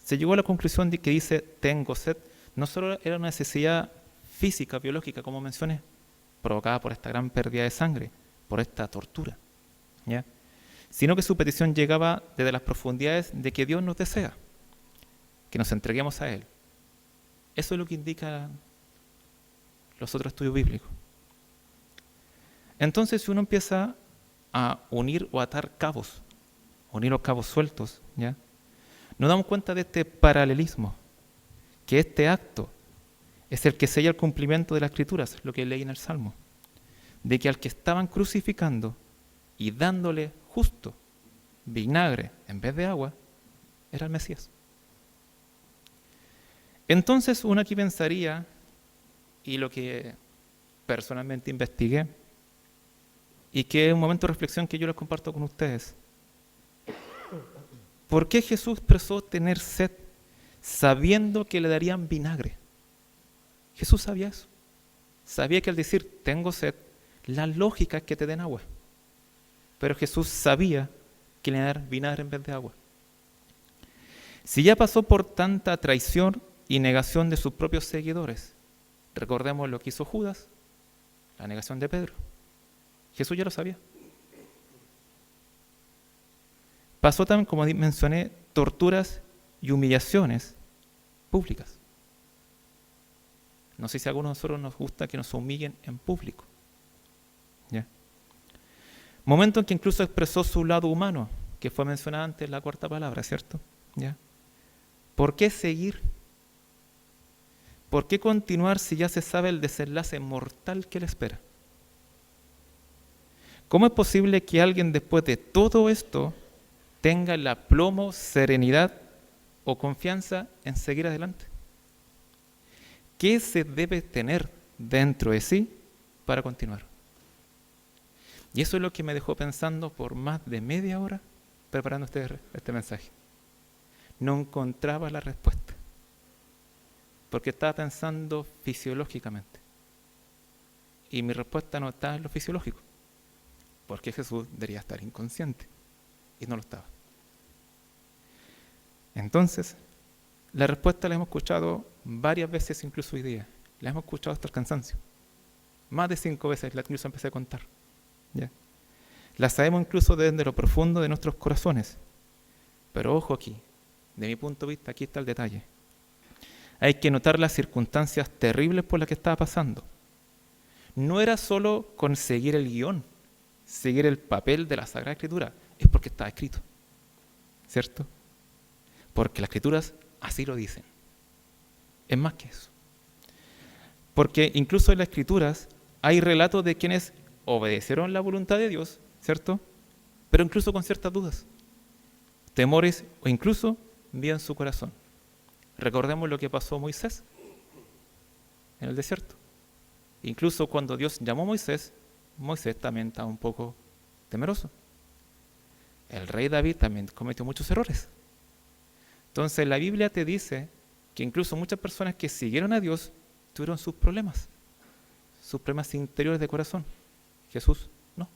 se llegó a la conclusión de que dice, tengo sed, no solo era una necesidad física, biológica, como mencioné, provocada por esta gran pérdida de sangre, por esta tortura, ¿ya?, sino que su petición llegaba desde las profundidades de que Dios nos desea, que nos entreguemos a Él. Eso es lo que indican los otros estudios bíblicos. Entonces, si uno empieza a unir o atar cabos, unir los cabos sueltos, ¿ya?, nos damos cuenta de este paralelismo, que este acto es el que sella el cumplimiento de las Escrituras, lo que leí en el Salmo, de que al que estaban crucificando y dándole justo vinagre en vez de agua, era el Mesías. Entonces uno aquí pensaría, y lo que personalmente investigué, y que es un momento de reflexión que yo les comparto con ustedes, ¿por qué Jesús expresó tener sed sabiendo que le darían vinagre? Jesús sabía eso. Sabía que al decir tengo sed, la lógica es que te den agua. pero Jesús sabía que le iba a dar vinagre en vez de agua. Si ya pasó por tanta traición y negación de sus propios seguidores, recordemos lo que hizo Judas, la negación de Pedro. Jesús ya lo sabía. Pasó también, como mencioné, torturas y humillaciones públicas. No sé si a algunos de nosotros nos gusta que nos humillen en público. ¿Ya? Momento en que incluso expresó su lado humano, que fue mencionado antes en la cuarta palabra, ¿cierto? ¿Ya? ¿Por qué seguir? ¿Por qué continuar si ya se sabe el desenlace mortal que le espera? ¿Cómo es posible que alguien después de todo esto tenga el aplomo, serenidad o confianza en seguir adelante? ¿Qué se debe tener dentro de sí para continuar? Y eso es lo que me dejó pensando por más de media hora preparando este mensaje. No encontraba la respuesta, porque estaba pensando fisiológicamente. Y mi respuesta no estaba en lo fisiológico, porque Jesús debería estar inconsciente, y no lo estaba. Entonces, la respuesta la hemos escuchado varias veces, incluso hoy día. La hemos escuchado hasta el cansancio. Más de 5 veces la incluso empecé a contar. ¿Ya? La sabemos incluso desde lo profundo de nuestros corazones. Pero ojo aquí, de mi punto de vista, aquí está el detalle. Hay que notar las circunstancias terribles por las que estaba pasando. No era solo conseguir el guión, seguir el papel de la Sagrada Escritura, es porque estaba escrito, ¿cierto? Porque las Escrituras así lo dicen. Es más que eso. Porque incluso en las Escrituras hay relatos de quienes obedecieron la voluntad de Dios, ¿cierto? Pero incluso con ciertas dudas, temores o incluso miedo en su corazón. Recordemos lo que pasó a Moisés en el desierto. Incluso cuando Dios llamó a Moisés, Moisés también estaba un poco temeroso. El rey David también cometió muchos errores. Entonces la Biblia te dice que incluso muchas personas que siguieron a Dios tuvieron sus problemas interiores de corazón. Jesús no.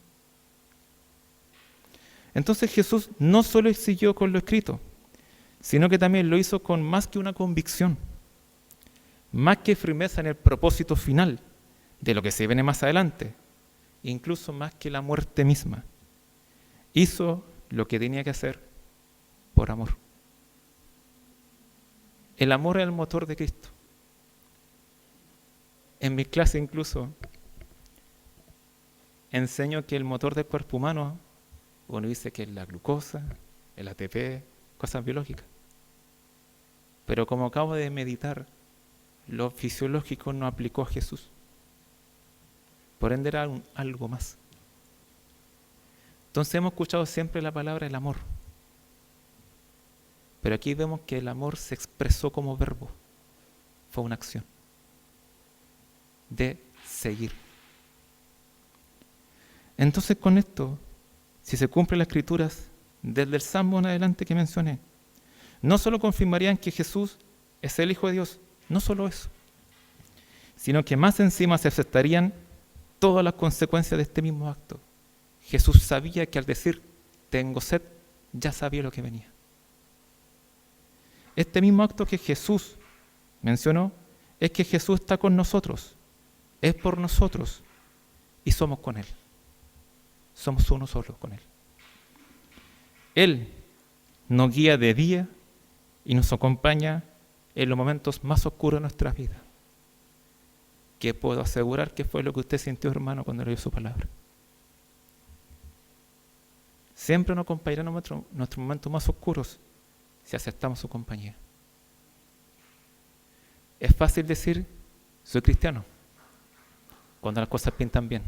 Entonces Jesús no solo siguió con lo escrito, sino que también lo hizo con más que una convicción, más que firmeza en el propósito final de lo que se viene más adelante, incluso más que la muerte misma. Hizo lo que tenía que hacer por amor. El amor es el motor de Cristo. En mi clase incluso enseño que el motor del cuerpo humano, uno dice que es la glucosa, el ATP, cosas biológicas. Pero como acabo de meditar, lo fisiológico no aplicó a Jesús. Por ende era algo más. Entonces hemos escuchado siempre la palabra el amor. Pero aquí vemos que el amor se expresó como verbo. Fue una acción de seguir. Entonces con esto, si se cumplen las Escrituras, desde el Salmo en adelante que mencioné, no solo confirmarían que Jesús es el Hijo de Dios, no solo eso, sino que más encima se aceptarían todas las consecuencias de este mismo acto. Jesús sabía que al decir, tengo sed, ya sabía lo que venía. Este mismo acto que Jesús mencionó es que Jesús está con nosotros, es por nosotros y somos con Él. Somos uno solo con Él. Él nos guía de día y nos acompaña en los momentos más oscuros de nuestra vida. Que puedo asegurar que fue lo que usted sintió, hermano, cuando leyó su palabra. Siempre nos acompañará en nuestros momentos más oscuros si aceptamos su compañía. Es fácil decir, soy cristiano, cuando las cosas pintan bien.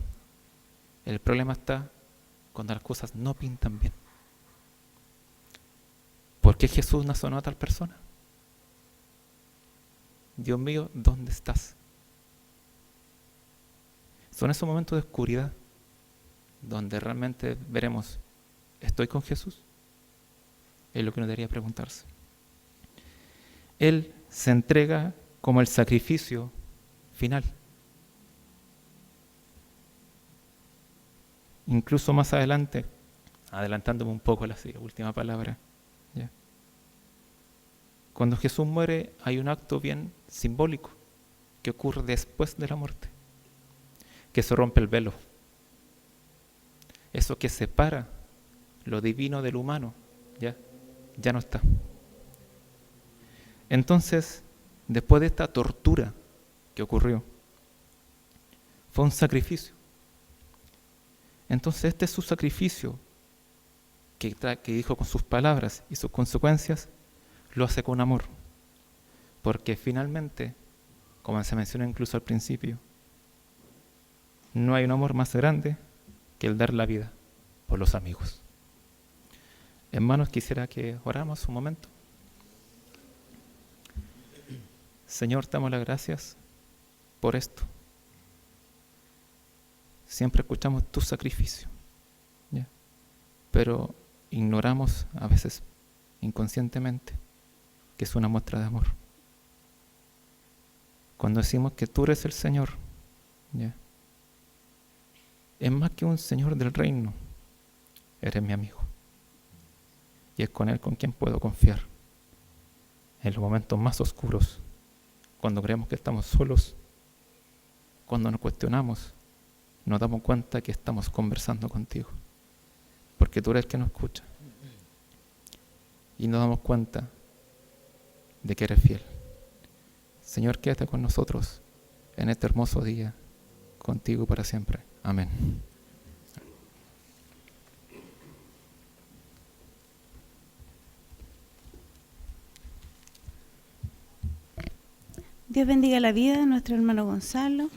El problema está cuando las cosas no pintan bien. ¿Por qué Jesús no sonó a tal persona? Dios mío, ¿dónde estás? Son esos momentos de oscuridad donde realmente veremos, ¿estoy con Jesús? Es lo que uno debería preguntarse. Él se entrega como el sacrificio final. Incluso más adelante, adelantándome un poco a la última palabra, ¿ya? Cuando Jesús muere hay un acto bien simbólico que ocurre después de la muerte, que se rompe el velo. Eso que separa lo divino del humano, ya no está. Entonces, después de esta tortura que ocurrió, fue un sacrificio. Entonces este es su sacrificio que dijo con sus palabras y sus consecuencias, lo hace con amor. Porque finalmente, como se menciona incluso al principio, no hay un amor más grande que el dar la vida por los amigos. Hermanos, quisiera que oráramos un momento. Señor, te damos las gracias por esto. Siempre escuchamos tu sacrificio, ¿ya? Pero ignoramos a veces inconscientemente que es una muestra de amor. Cuando decimos que tú eres el Señor, ¿ya? Es más que un Señor del reino, eres mi amigo. Y es con Él con quien puedo confiar. En los momentos más oscuros, cuando creemos que estamos solos, cuando nos cuestionamos, nos damos cuenta que estamos conversando contigo, porque tú eres el que nos escucha. Y nos damos cuenta de que eres fiel. Señor, quédate con nosotros en este hermoso día, contigo para siempre. Amén. Dios bendiga la vida de nuestro hermano Gonzalo,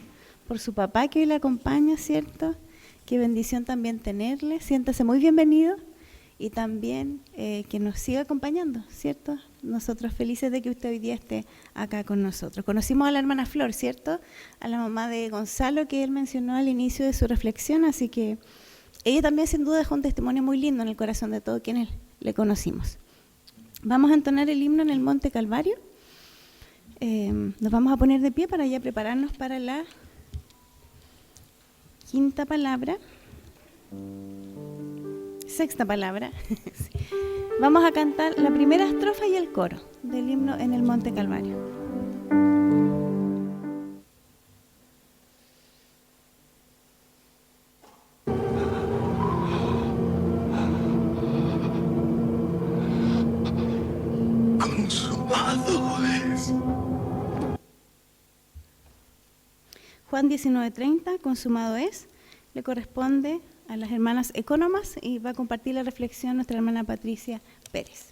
por su papá que hoy le acompaña, ¿cierto? Qué bendición también tenerle. Siéntase muy bienvenido y también que nos siga acompañando, ¿cierto? Nosotros felices de que usted hoy día esté acá con nosotros. Conocimos a la hermana Flor, ¿cierto? A la mamá de Gonzalo que él mencionó al inicio de su reflexión, así que ella también sin duda dejó un testimonio muy lindo en el corazón de todos quienes le conocimos. Vamos a entonar el himno en el Monte Calvario. Nos vamos a poner de pie para ya prepararnos para la quinta palabra, sexta palabra. Vamos a cantar la primera estrofa y el coro del himno en el Monte Calvario. Consumado es. Juan 19:30, consumado es, le corresponde a las hermanas ecónomas y va a compartir la reflexión nuestra hermana Patricia Pérez.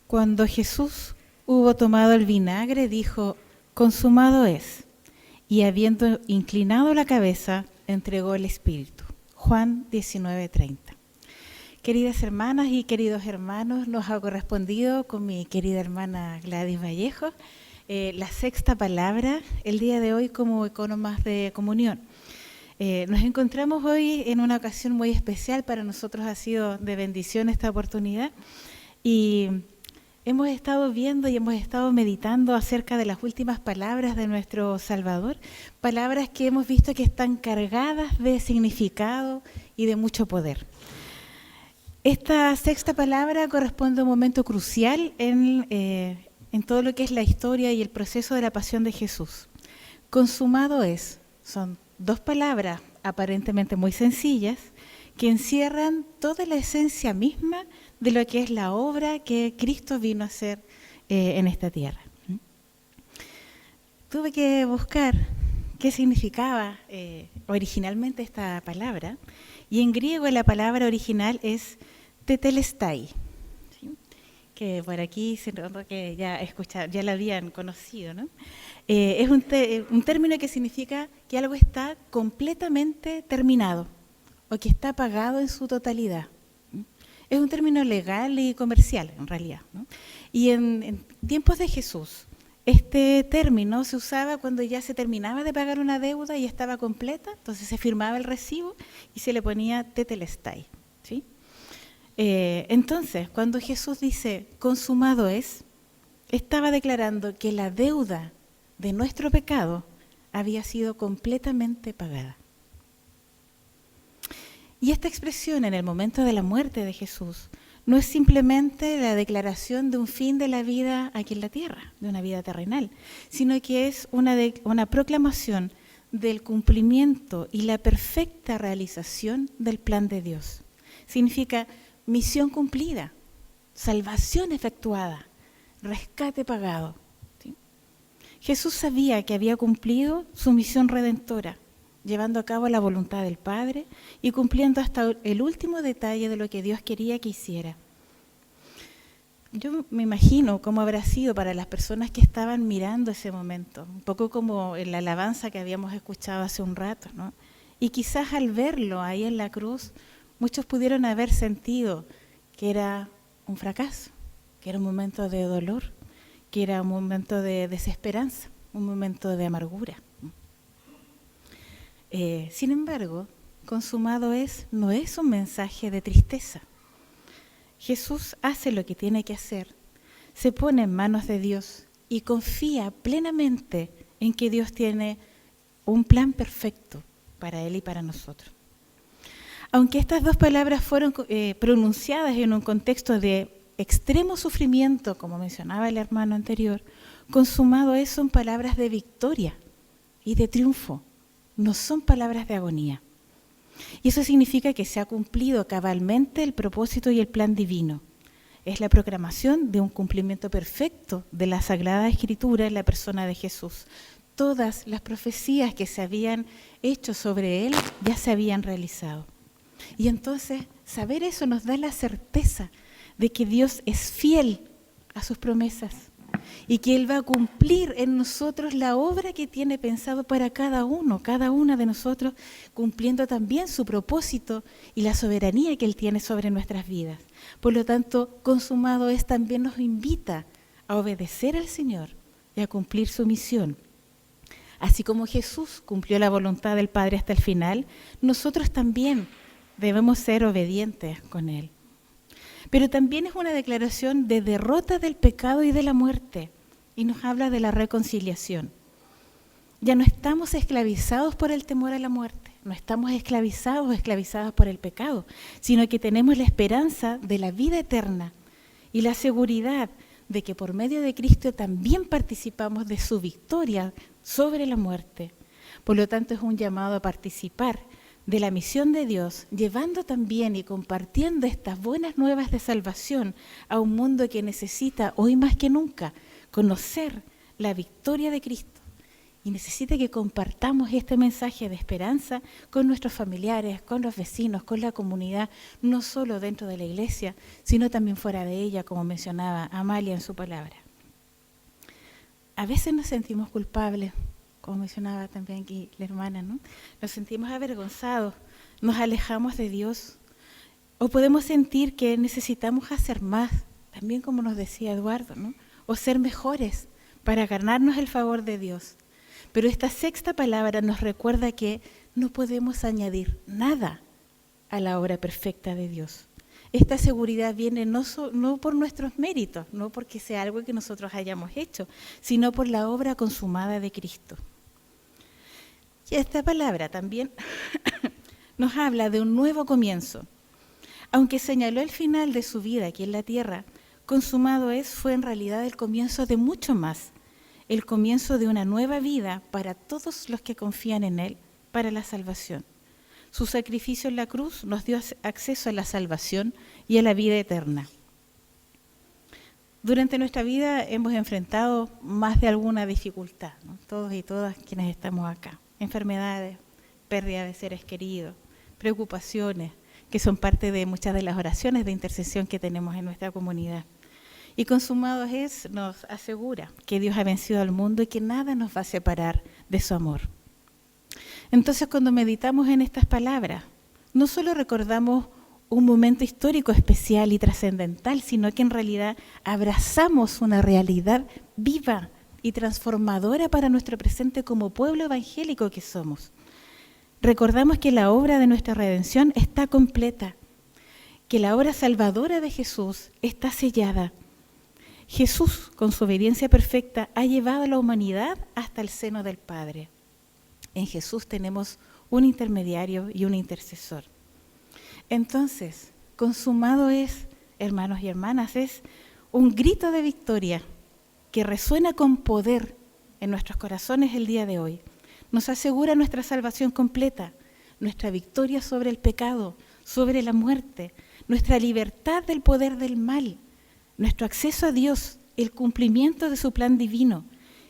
Cuando Jesús hubo tomado el vinagre, dijo, consumado es, y habiendo inclinado la cabeza, entregó el Espíritu. Juan 19:30. Queridas hermanas y queridos hermanos, nos ha correspondido con mi querida hermana Gladys Vallejo la sexta palabra el día de hoy como ecónomas de comunión. Nos encontramos hoy en una ocasión muy especial, para nosotros ha sido de bendición esta oportunidad y hemos estado viendo y hemos estado meditando acerca de las últimas palabras de nuestro Salvador, palabras que hemos visto que están cargadas de significado y de mucho poder. Esta sexta palabra corresponde a un momento crucial en todo lo que es la historia y el proceso de la pasión de Jesús. Consumado es, son dos palabras aparentemente muy sencillas que encierran toda la esencia misma de lo que es la obra que Cristo vino a hacer en esta tierra. Tuve que buscar qué significaba originalmente esta palabra, y en griego la palabra original es tetelestai, ¿sí? Que por aquí se nota que ya la habían conocido, ¿no? Es un término que significa que algo está completamente terminado o que está pagado en su totalidad. Es un término legal y comercial, en realidad, ¿no? Y en tiempos de Jesús, este término se usaba cuando ya se terminaba de pagar una deuda y estaba completa, entonces se firmaba el recibo y se le ponía tetelestai, ¿sí? Entonces, cuando Jesús dice consumado es, estaba declarando que la deuda de nuestro pecado había sido completamente pagada. Y esta expresión en el momento de la muerte de Jesús no es simplemente la declaración de un fin de la vida aquí en la tierra, de una vida terrenal, sino que es una proclamación del cumplimiento y la perfecta realización del plan de Dios. Significa misión cumplida, salvación efectuada, rescate pagado. ¿Sí? Jesús sabía que había cumplido su misión redentora, llevando a cabo la voluntad del Padre y cumpliendo hasta el último detalle de lo que Dios quería que hiciera. Yo me imagino cómo habrá sido para las personas que estaban mirando ese momento, un poco como en la alabanza que habíamos escuchado hace un rato, ¿no? Y quizás al verlo ahí en la cruz, muchos pudieron haber sentido que era un fracaso, que era un momento de dolor, que era un momento de desesperanza, un momento de amargura. Sin embargo, consumado es, no es un mensaje de tristeza. Jesús hace lo que tiene que hacer, se pone en manos de Dios y confía plenamente en que Dios tiene un plan perfecto para él y para nosotros. Aunque estas dos palabras fueron pronunciadas en un contexto de extremo sufrimiento, como mencionaba el hermano anterior, consumado es son palabras de victoria y de triunfo. No son palabras de agonía. Y eso significa que se ha cumplido cabalmente el propósito y el plan divino. Es la proclamación de un cumplimiento perfecto de la Sagrada Escritura en la persona de Jesús. Todas las profecías que se habían hecho sobre él ya se habían realizado. Y entonces, saber eso nos da la certeza de que Dios es fiel a sus promesas y que Él va a cumplir en nosotros la obra que tiene pensado para cada uno, cada una de nosotros, cumpliendo también su propósito y la soberanía que Él tiene sobre nuestras vidas. Por lo tanto, consumado es también nos invita a obedecer al Señor y a cumplir su misión. Así como Jesús cumplió la voluntad del Padre hasta el final, nosotros también debemos ser obedientes con Él. Pero también es una declaración de derrota del pecado y de la muerte, y nos habla de la reconciliación. Ya no estamos esclavizados por el temor a la muerte, no estamos esclavizados o esclavizadas por el pecado, sino que tenemos la esperanza de la vida eterna y la seguridad de que por medio de Cristo también participamos de su victoria sobre la muerte. Por lo tanto, es un llamado a participar de la misión de Dios, llevando también y compartiendo estas buenas nuevas de salvación a un mundo que necesita hoy más que nunca conocer la victoria de Cristo y necesita que compartamos este mensaje de esperanza con nuestros familiares, con los vecinos, con la comunidad, no solo dentro de la iglesia, sino también fuera de ella, como mencionaba Amalia en su palabra. A veces nos sentimos culpables, como mencionaba también aquí la hermana, ¿no? Nos sentimos avergonzados, nos alejamos de Dios, o podemos sentir que necesitamos hacer más, también como nos decía Eduardo, ¿no? O ser mejores para ganarnos el favor de Dios. Pero esta sexta palabra nos recuerda que no podemos añadir nada a la obra perfecta de Dios. Esta seguridad viene no por nuestros méritos, no porque sea algo que nosotros hayamos hecho, sino por la obra consumada de Cristo. Y esta palabra también nos habla de un nuevo comienzo. Aunque señaló el final de su vida aquí en la tierra, consumado fue en realidad el comienzo de mucho más, el comienzo de una nueva vida para todos los que confían en Él, para la salvación. Su sacrificio en la cruz nos dio acceso a la salvación y a la vida eterna. Durante nuestra vida hemos enfrentado más de alguna dificultad, ¿no? Todos y todas quienes estamos acá. Enfermedades, pérdida de seres queridos, preocupaciones, que son parte de muchas de las oraciones de intercesión que tenemos en nuestra comunidad. Y consumados nos asegura que Dios ha vencido al mundo y que nada nos va a separar de su amor. Entonces, cuando meditamos en estas palabras, no solo recordamos un momento histórico especial y trascendental, sino que en realidad abrazamos una realidad viva y transformadora para nuestro presente como pueblo evangélico que somos. Recordamos que la obra de nuestra redención está completa, que la obra salvadora de Jesús está sellada, Jesús, con su obediencia perfecta, ha llevado a la humanidad hasta el seno del Padre. En Jesús tenemos un intermediario y un intercesor. Entonces, consumado es, hermanos y hermanas, es un grito de victoria que resuena con poder en nuestros corazones el día de hoy. Nos asegura nuestra salvación completa, nuestra victoria sobre el pecado, sobre la muerte, nuestra libertad del poder del mal, nuestro acceso a Dios, el cumplimiento de su plan divino,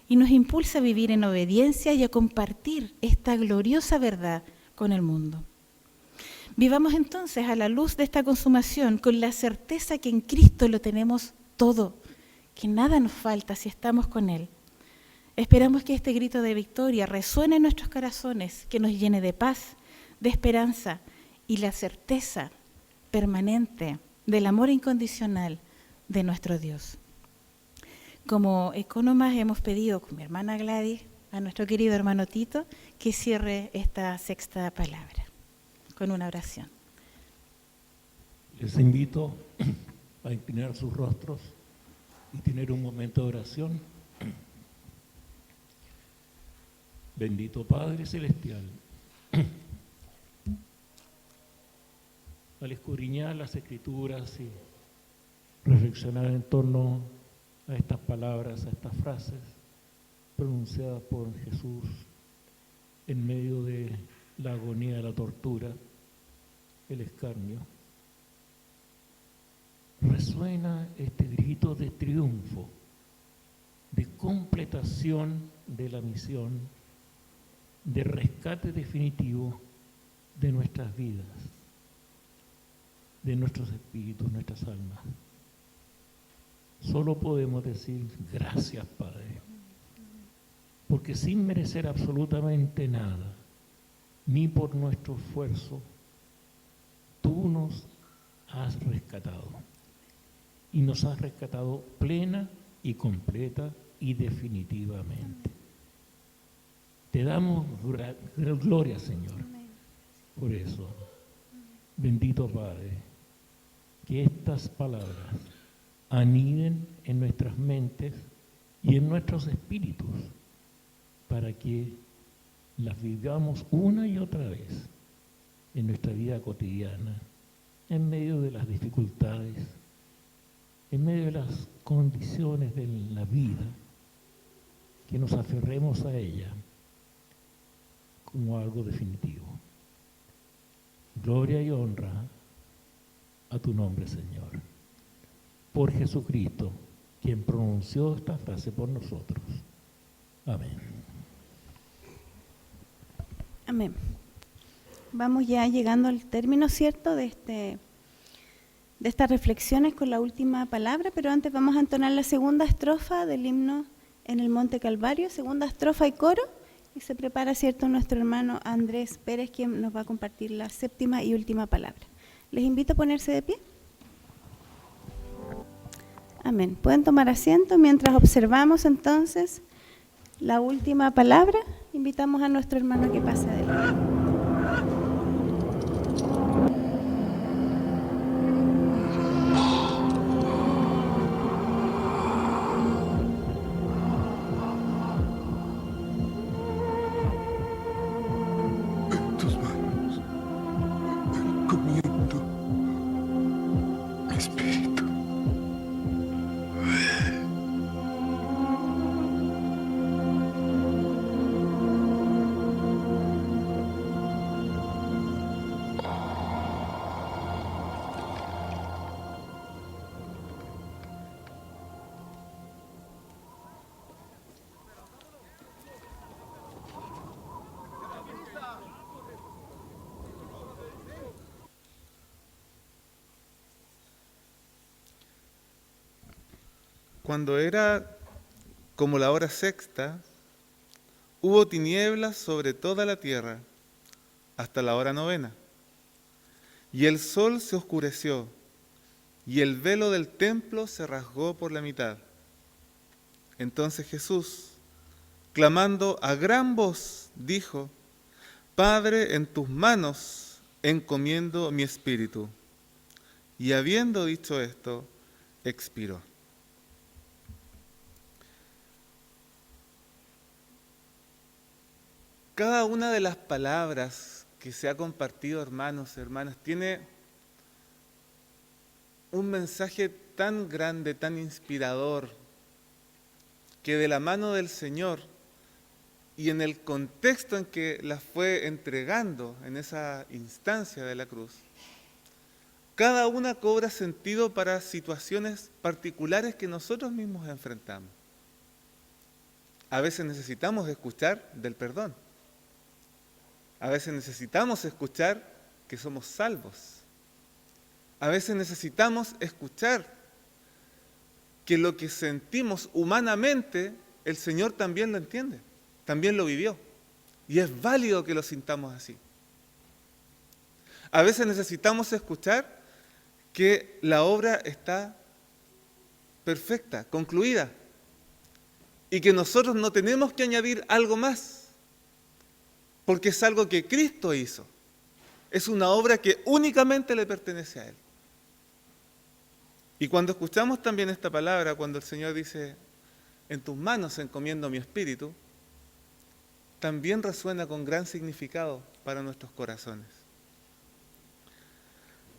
y nos impulsa a vivir en obediencia y a compartir esta gloriosa verdad con el mundo. Vivamos entonces a la luz de esta consumación con la certeza que en Cristo lo tenemos todo, que nada nos falta si estamos con Él. Esperamos que este grito de victoria resuene en nuestros corazones, que nos llene de paz, de esperanza y la certeza permanente del amor incondicional de nuestro Dios. Como ecónomas hemos pedido con mi hermana Gladys a nuestro querido hermano Tito que cierre esta sexta palabra con una oración. Les invito a inclinar sus rostros y tener un momento de oración. Bendito Padre Celestial, al escudriñar las Escrituras y reflexionar en torno a estas palabras, a estas frases pronunciadas por Jesús en medio de la agonía de la tortura, el escarnio, resuena este grito de triunfo, de completación de la misión, de rescate definitivo de nuestras vidas, de nuestros espíritus, nuestras almas. Solo podemos decir gracias, Padre, porque sin merecer absolutamente nada, ni por nuestro esfuerzo, tú nos has rescatado. Y nos has rescatado plena y completa y definitivamente. Te damos gloria, Señor. Por eso, bendito Padre, que estas palabras aniden en nuestras mentes y en nuestros espíritus para que las vivamos una y otra vez en nuestra vida cotidiana, en medio de las dificultades, en medio de las condiciones de la vida, que nos aferremos a ella como algo definitivo. Gloria y honra a tu nombre, Señor. Por Jesucristo, quien pronunció esta frase por nosotros. Amén. Amén. Vamos ya llegando al término, ¿cierto?, de estas reflexiones con la última palabra, pero antes vamos a entonar la segunda estrofa del himno en el Monte Calvario, segunda estrofa y coro, y se prepara, ¿cierto?, nuestro hermano Andrés Pérez, quien nos va a compartir la séptima y última palabra. Les invito a ponerse de pie. Amén. Pueden tomar asiento mientras observamos entonces la última palabra. Invitamos a nuestro hermano que pase adelante. En tus manos encomiendo mi espíritu. Cuando era como la hora sexta, hubo tinieblas sobre toda la tierra hasta la hora novena. Y el sol se oscureció, y el velo del templo se rasgó por la mitad. Entonces Jesús, clamando a gran voz, dijo: Padre, en tus manos encomiendo mi espíritu. Y habiendo dicho esto, expiró. Cada una de las palabras que se ha compartido, hermanos, hermanas, tiene un mensaje tan grande, tan inspirador, que de la mano del Señor y en el contexto en que las fue entregando en esa instancia de la cruz, cada una cobra sentido para situaciones particulares que nosotros mismos enfrentamos. A veces necesitamos escuchar del perdón. A veces necesitamos escuchar que somos salvos. A veces necesitamos escuchar que lo que sentimos humanamente, el Señor también lo entiende, también lo vivió. Y es válido que lo sintamos así. A veces necesitamos escuchar que la obra está perfecta, concluida, y que nosotros no tenemos que añadir algo más, porque es algo que Cristo hizo. Es una obra que únicamente le pertenece a Él. Y cuando escuchamos también esta palabra, cuando el Señor dice, en tus manos encomiendo mi espíritu, también resuena con gran significado para nuestros corazones.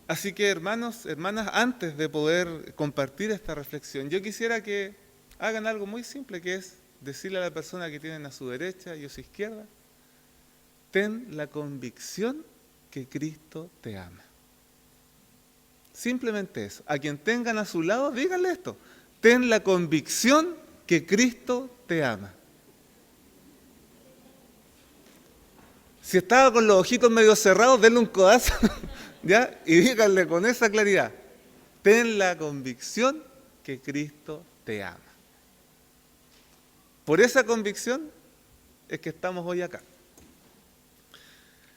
Así que, hermanos, hermanas, antes de poder compartir esta reflexión, yo quisiera que hagan algo muy simple, que es decirle a la persona que tienen a su derecha y a su izquierda, ten la convicción que Cristo te ama. Simplemente eso. A quien tengan a su lado, díganle esto. Ten la convicción que Cristo te ama. Si estaba con los ojitos medio cerrados, denle un codazo, ¿ya? Y díganle con esa claridad. Ten la convicción que Cristo te ama. Por esa convicción es que estamos hoy acá.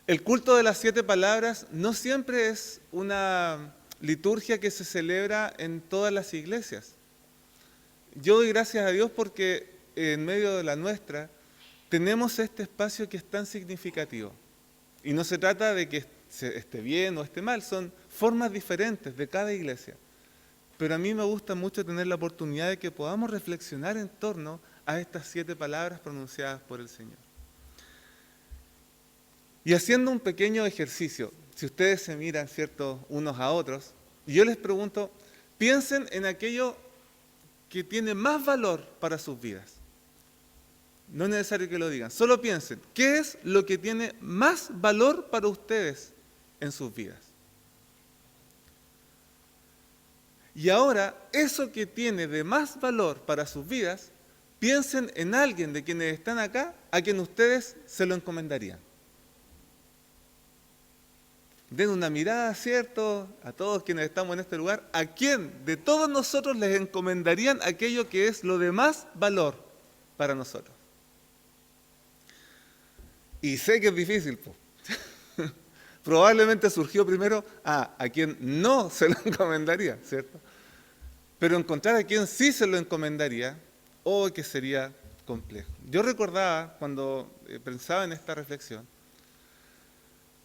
El culto de las 7 palabras no siempre es una liturgia que se celebra en todas las iglesias. Yo doy gracias a Dios porque en medio de la nuestra tenemos este espacio que es tan significativo. Y no se trata de que esté bien o esté mal, son formas diferentes de cada iglesia. Pero a mí me gusta mucho tener la oportunidad de que podamos reflexionar en torno a estas 7 palabras pronunciadas por el Señor. Y haciendo un pequeño ejercicio, si ustedes se miran, ¿cierto?, unos a otros, y yo les pregunto, piensen en aquello que tiene más valor para sus vidas. No es necesario que lo digan, solo piensen, ¿qué es lo que tiene más valor para ustedes en sus vidas? Y ahora, eso que tiene de más valor para sus vidas, piensen en alguien de quienes están acá, a quien ustedes se lo encomendarían. Den una mirada, ¿cierto?, a todos quienes estamos en este lugar, ¿a quién de todos nosotros les encomendarían aquello que es lo de más valor para nosotros? Y sé que es difícil, po. Probablemente surgió primero a quien no se lo encomendaría, ¿cierto? Pero encontrar a quien sí se lo encomendaría, que sería complejo. Yo recordaba, cuando pensaba en esta reflexión,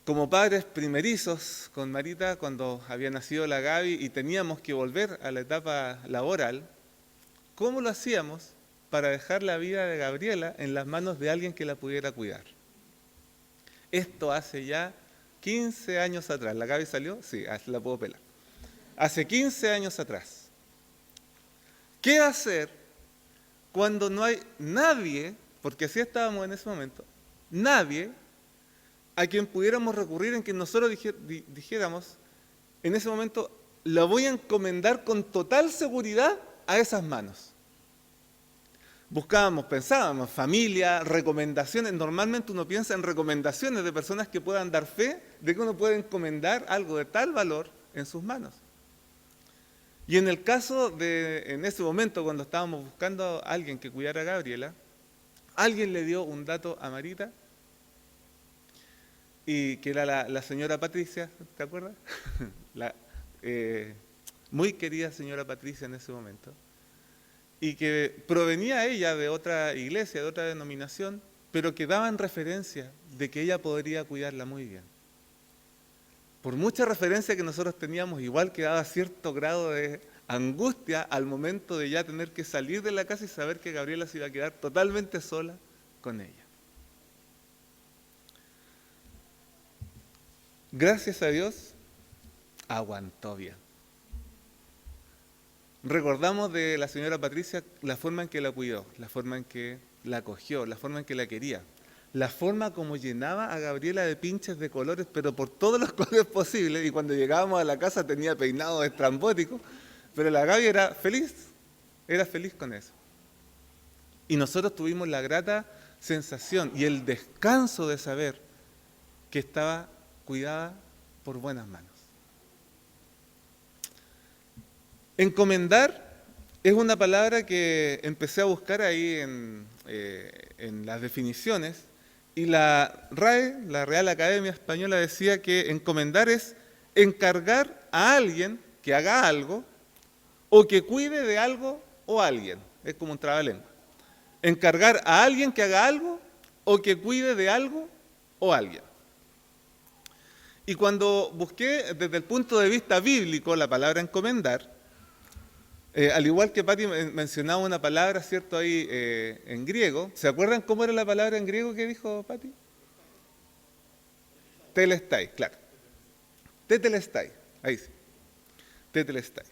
como padres primerizos con Marita, cuando había nacido la Gaby y teníamos que volver a la etapa laboral, ¿cómo lo hacíamos para dejar la vida de Gabriela en las manos de alguien que la pudiera cuidar? Esto hace ya 15 años atrás. ¿La Gaby salió? Sí, la puedo pelar. Hace 15 años atrás. ¿Qué hacer cuando no hay nadie, porque así estábamos en ese momento, nadie a quien pudiéramos recurrir, en quien nosotros dijéramos, en ese momento, la voy a encomendar con total seguridad a esas manos? Buscábamos, pensábamos, familia, recomendaciones. Normalmente uno piensa en recomendaciones de personas que puedan dar fe de que uno puede encomendar algo de tal valor en sus manos. Y en el caso en ese momento, cuando estábamos buscando a alguien que cuidara a Gabriela, alguien le dio un dato a Marita, y que era la señora Patricia, ¿te acuerdas? Muy querida señora Patricia en ese momento, y que provenía ella de otra iglesia, de otra denominación, pero que daban referencia de que ella podría cuidarla muy bien. Por mucha referencia que nosotros teníamos, igual que daba cierto grado de angustia al momento de ya tener que salir de la casa y saber que Gabriela se iba a quedar totalmente sola con ella. gracias a Dios, aguantó bien. Recordamos de la señora Patricia la forma en que la cuidó, la forma en que la acogió, la forma en que la quería, la forma como llenaba a Gabriela de pinches de colores, pero por todos los colores posibles, y cuando llegábamos a la casa tenía peinados estrambóticos, pero la Gaby era feliz con eso. Y nosotros tuvimos la grata sensación y el descanso de saber que estaba cuidada por buenas manos. Encomendar es una palabra que empecé a buscar ahí en las definiciones, y la RAE, la Real Academia Española, decía que encomendar es encargar a alguien que haga algo o que cuide de algo o alguien. Es como un trabalengua. Encargar a alguien que haga algo o que cuide de algo o alguien. Y cuando busqué desde el punto de vista bíblico la palabra encomendar, al igual que Pati mencionaba una palabra, ¿cierto?, ahí en griego. ¿Se acuerdan cómo era la palabra en griego que dijo Pati? Telestai, claro. Tetelestai, ahí sí. Tetelestai.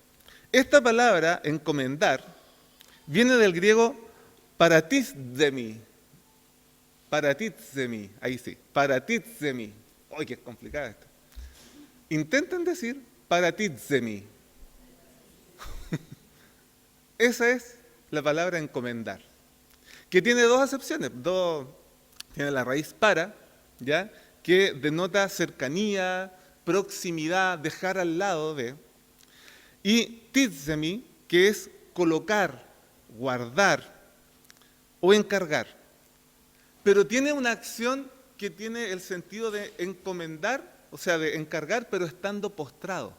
Esta palabra, encomendar, viene del griego paratizemi. Paratizemi, ahí sí. Paratizemi. ¡Ay, qué complicada esta! Intenten decir paratizemi. Esa es la palabra encomendar, que tiene dos acepciones. Tiene la raíz para, ¿ya?, que denota cercanía, proximidad, dejar al lado de, y tizemi, que es colocar, guardar o encargar. Pero tiene una acción que tiene el sentido de encomendar, o sea, de encargar, pero estando postrado.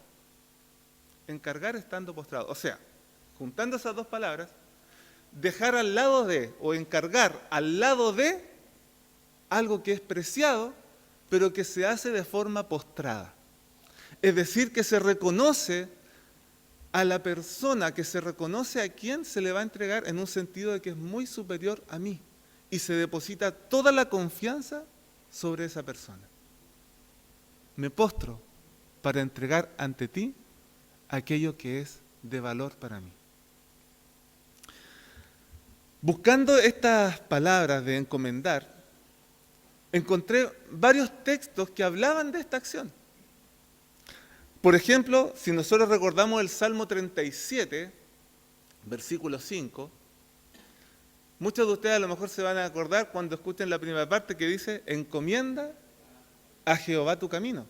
Encargar estando postrado. O sea, juntando esas dos palabras, dejar al lado de, o encargar al lado de, algo que es preciado, pero que se hace de forma postrada. Es decir, que se reconoce a la persona, que se reconoce a quien se le va a entregar en un sentido de que es muy superior a mí, y se deposita toda la confianza sobre esa persona. Me postro para entregar ante ti aquello que es de valor para mí. Buscando estas palabras de encomendar, encontré varios textos que hablaban de esta acción. Por ejemplo, si nosotros recordamos el Salmo 37, versículo 5, muchos de ustedes a lo mejor se van a acordar cuando escuchen la primera parte que dice: encomienda a Jehová tu camino,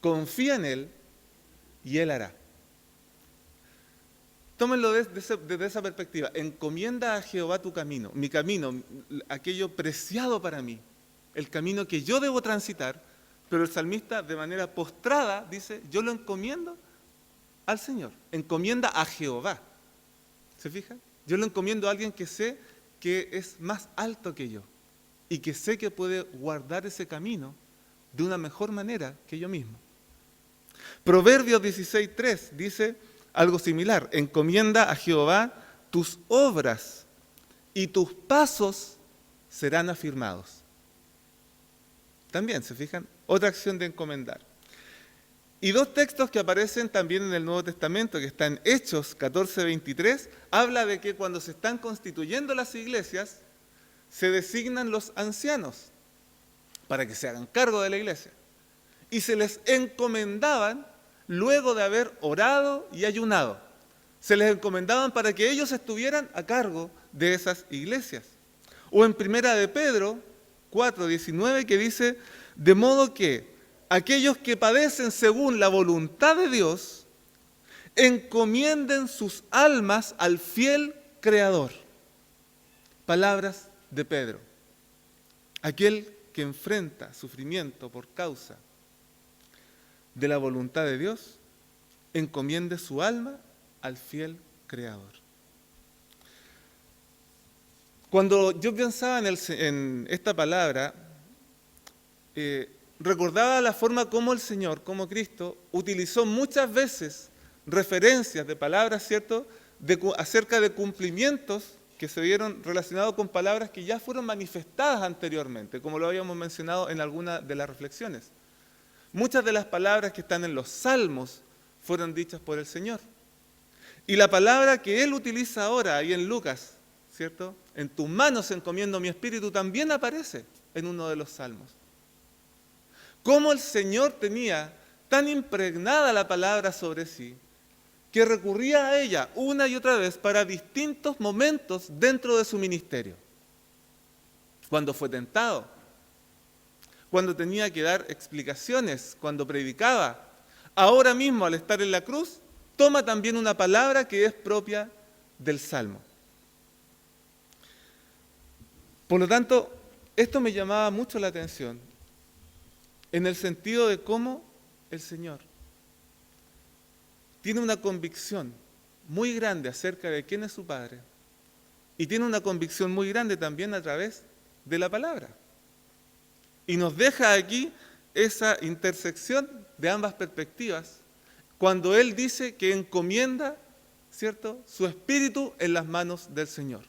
confía en Él y Él hará. Tómenlo desde esa perspectiva. Encomienda a Jehová tu camino, mi camino, aquello preciado para mí, el camino que yo debo transitar, pero el salmista de manera postrada dice: yo lo encomiendo al Señor, encomienda a Jehová. ¿Se fijan? Yo lo encomiendo a alguien que sé que es más alto que yo y que sé que puede guardar ese camino de una mejor manera que yo mismo. Proverbios 16:3 dice algo similar: encomienda a Jehová tus obras y tus pasos serán afirmados. También, ¿se fijan? Otra acción de encomendar. Y dos textos que aparecen también en el Nuevo Testamento, que están en Hechos 14:23, habla de que cuando se están constituyendo las iglesias, se designan los ancianos para que se hagan cargo de la iglesia. Y se les encomendaban luego de haber orado y ayunado. Se les encomendaban para que ellos estuvieran a cargo de esas iglesias. O en Primera de Pedro 4:19, que dice: de modo que aquellos que padecen según la voluntad de Dios, encomienden sus almas al fiel Creador. Palabras de Pedro. Aquel que enfrenta sufrimiento por causa de la voluntad de Dios, encomiende su alma al fiel Creador. Cuando yo pensaba en esta palabra, recordaba la forma como el Señor, como Cristo, utilizó muchas veces referencias de palabras, ¿cierto?, acerca de cumplimientos que se vieron relacionados con palabras que ya fueron manifestadas anteriormente, como lo habíamos mencionado en alguna de las reflexiones. Muchas de las palabras que están en los Salmos fueron dichas por el Señor. Y la palabra que Él utiliza ahora, ahí en Lucas, ¿cierto? En tus manos encomiendo mi espíritu, también aparece en uno de los Salmos. Cómo el Señor tenía tan impregnada la palabra sobre sí, que recurría a ella una y otra vez para distintos momentos dentro de su ministerio. Cuando fue tentado, cuando tenía que dar explicaciones, cuando predicaba. Ahora mismo, al estar en la cruz, toma también una palabra que es propia del Salmo. Por lo tanto, esto me llamaba mucho la atención, en el sentido de cómo el Señor tiene una convicción muy grande acerca de quién es su Padre, y tiene una convicción muy grande también a través de la palabra. Y nos deja aquí esa intersección de ambas perspectivas, cuando Él dice que encomienda, ¿cierto?, su espíritu en las manos del Señor.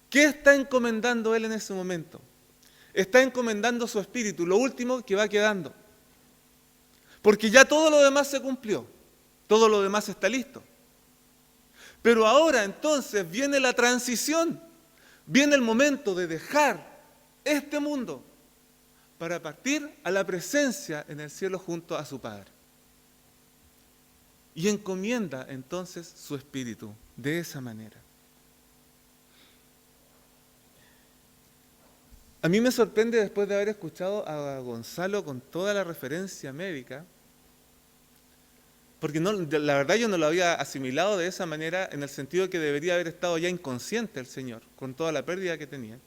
¿Qué está encomendando Él en ese momento? Está encomendando su espíritu, lo último que va quedando. Porque ya todo lo demás se cumplió, todo lo demás está listo. Pero ahora entonces viene la transición, viene el momento de dejar este mundo para partir a la presencia en el cielo junto a su Padre. Y encomienda entonces su espíritu de esa manera. A mí me sorprende, después de haber escuchado a Gonzalo con toda la referencia médica, porque la verdad yo no lo había asimilado de esa manera, en el sentido de que debería haber estado ya inconsciente el Señor, con toda la pérdida que tenía.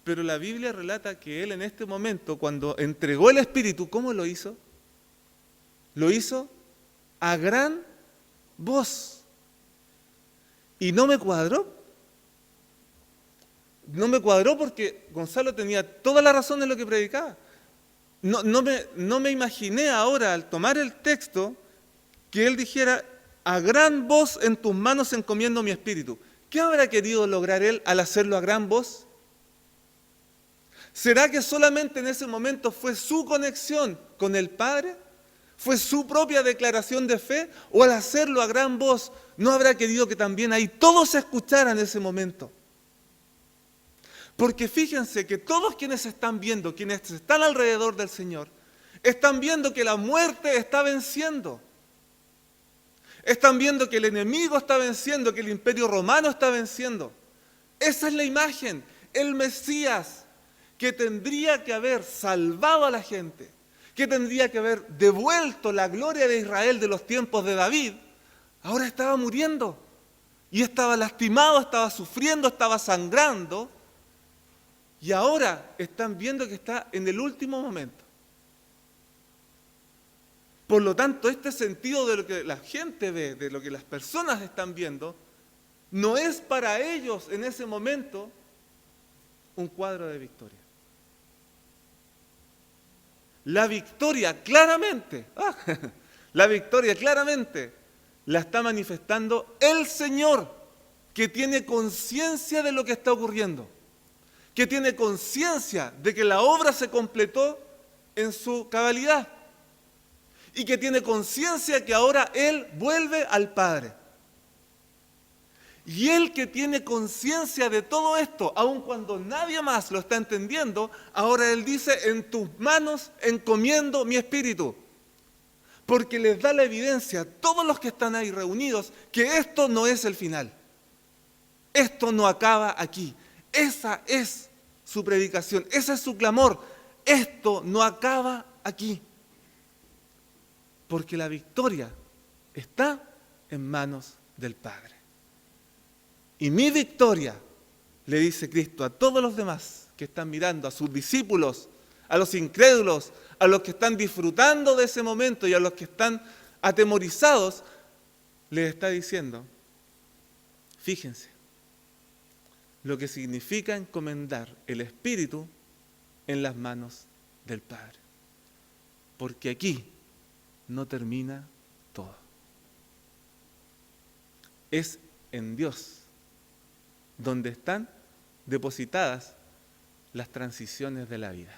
Pero la Biblia relata que Él en este momento, cuando entregó el Espíritu, ¿cómo lo hizo? Lo hizo a gran voz. Y no me cuadró. No me cuadró porque Gonzalo tenía toda la razón en lo que predicaba. No me imaginé ahora, al tomar el texto, que él dijera, a gran voz en tus manos encomiendo mi espíritu. ¿Qué habrá querido lograr él al hacerlo a gran voz? ¿Será que solamente en ese momento fue su conexión con el Padre? ¿Fue su propia declaración de fe? ¿O al hacerlo a gran voz, no habrá querido que también ahí todos escucharan ese momento? Porque fíjense que todos quienes están viendo, quienes están alrededor del Señor, están viendo que la muerte está venciendo. Están viendo que el enemigo está venciendo, que el imperio romano está venciendo. Esa es la imagen, el Mesías, que tendría que haber salvado a la gente, que tendría que haber devuelto la gloria de Israel de los tiempos de David, ahora estaba muriendo. Y estaba lastimado, estaba sufriendo, estaba sangrando. Y ahora están viendo que está en el último momento. Por lo tanto, este sentido de lo que la gente ve, de lo que las personas están viendo, no es para ellos en ese momento un cuadro de victoria. La victoria claramente la está manifestando el Señor, que tiene conciencia de lo que está ocurriendo, que tiene conciencia de que la obra se completó en su cabalidad y que tiene conciencia que ahora Él vuelve al Padre. Y Él, que tiene conciencia de todo esto, aun cuando nadie más lo está entendiendo, ahora Él dice, en tus manos encomiendo mi espíritu. Porque les da la evidencia a todos los que están ahí reunidos que esto no es el final. Esto no acaba aquí. Esa es su predicación, ese es su clamor. Esto no acaba aquí. Porque la victoria está en manos del Padre. Y mi victoria, le dice Cristo a todos los demás que están mirando, a sus discípulos, a los incrédulos, a los que están disfrutando de ese momento y a los que están atemorizados, les está diciendo, fíjense, lo que significa encomendar el Espíritu en las manos del Padre. Porque aquí no termina todo. Es en Dios donde están depositadas las transiciones de la vida.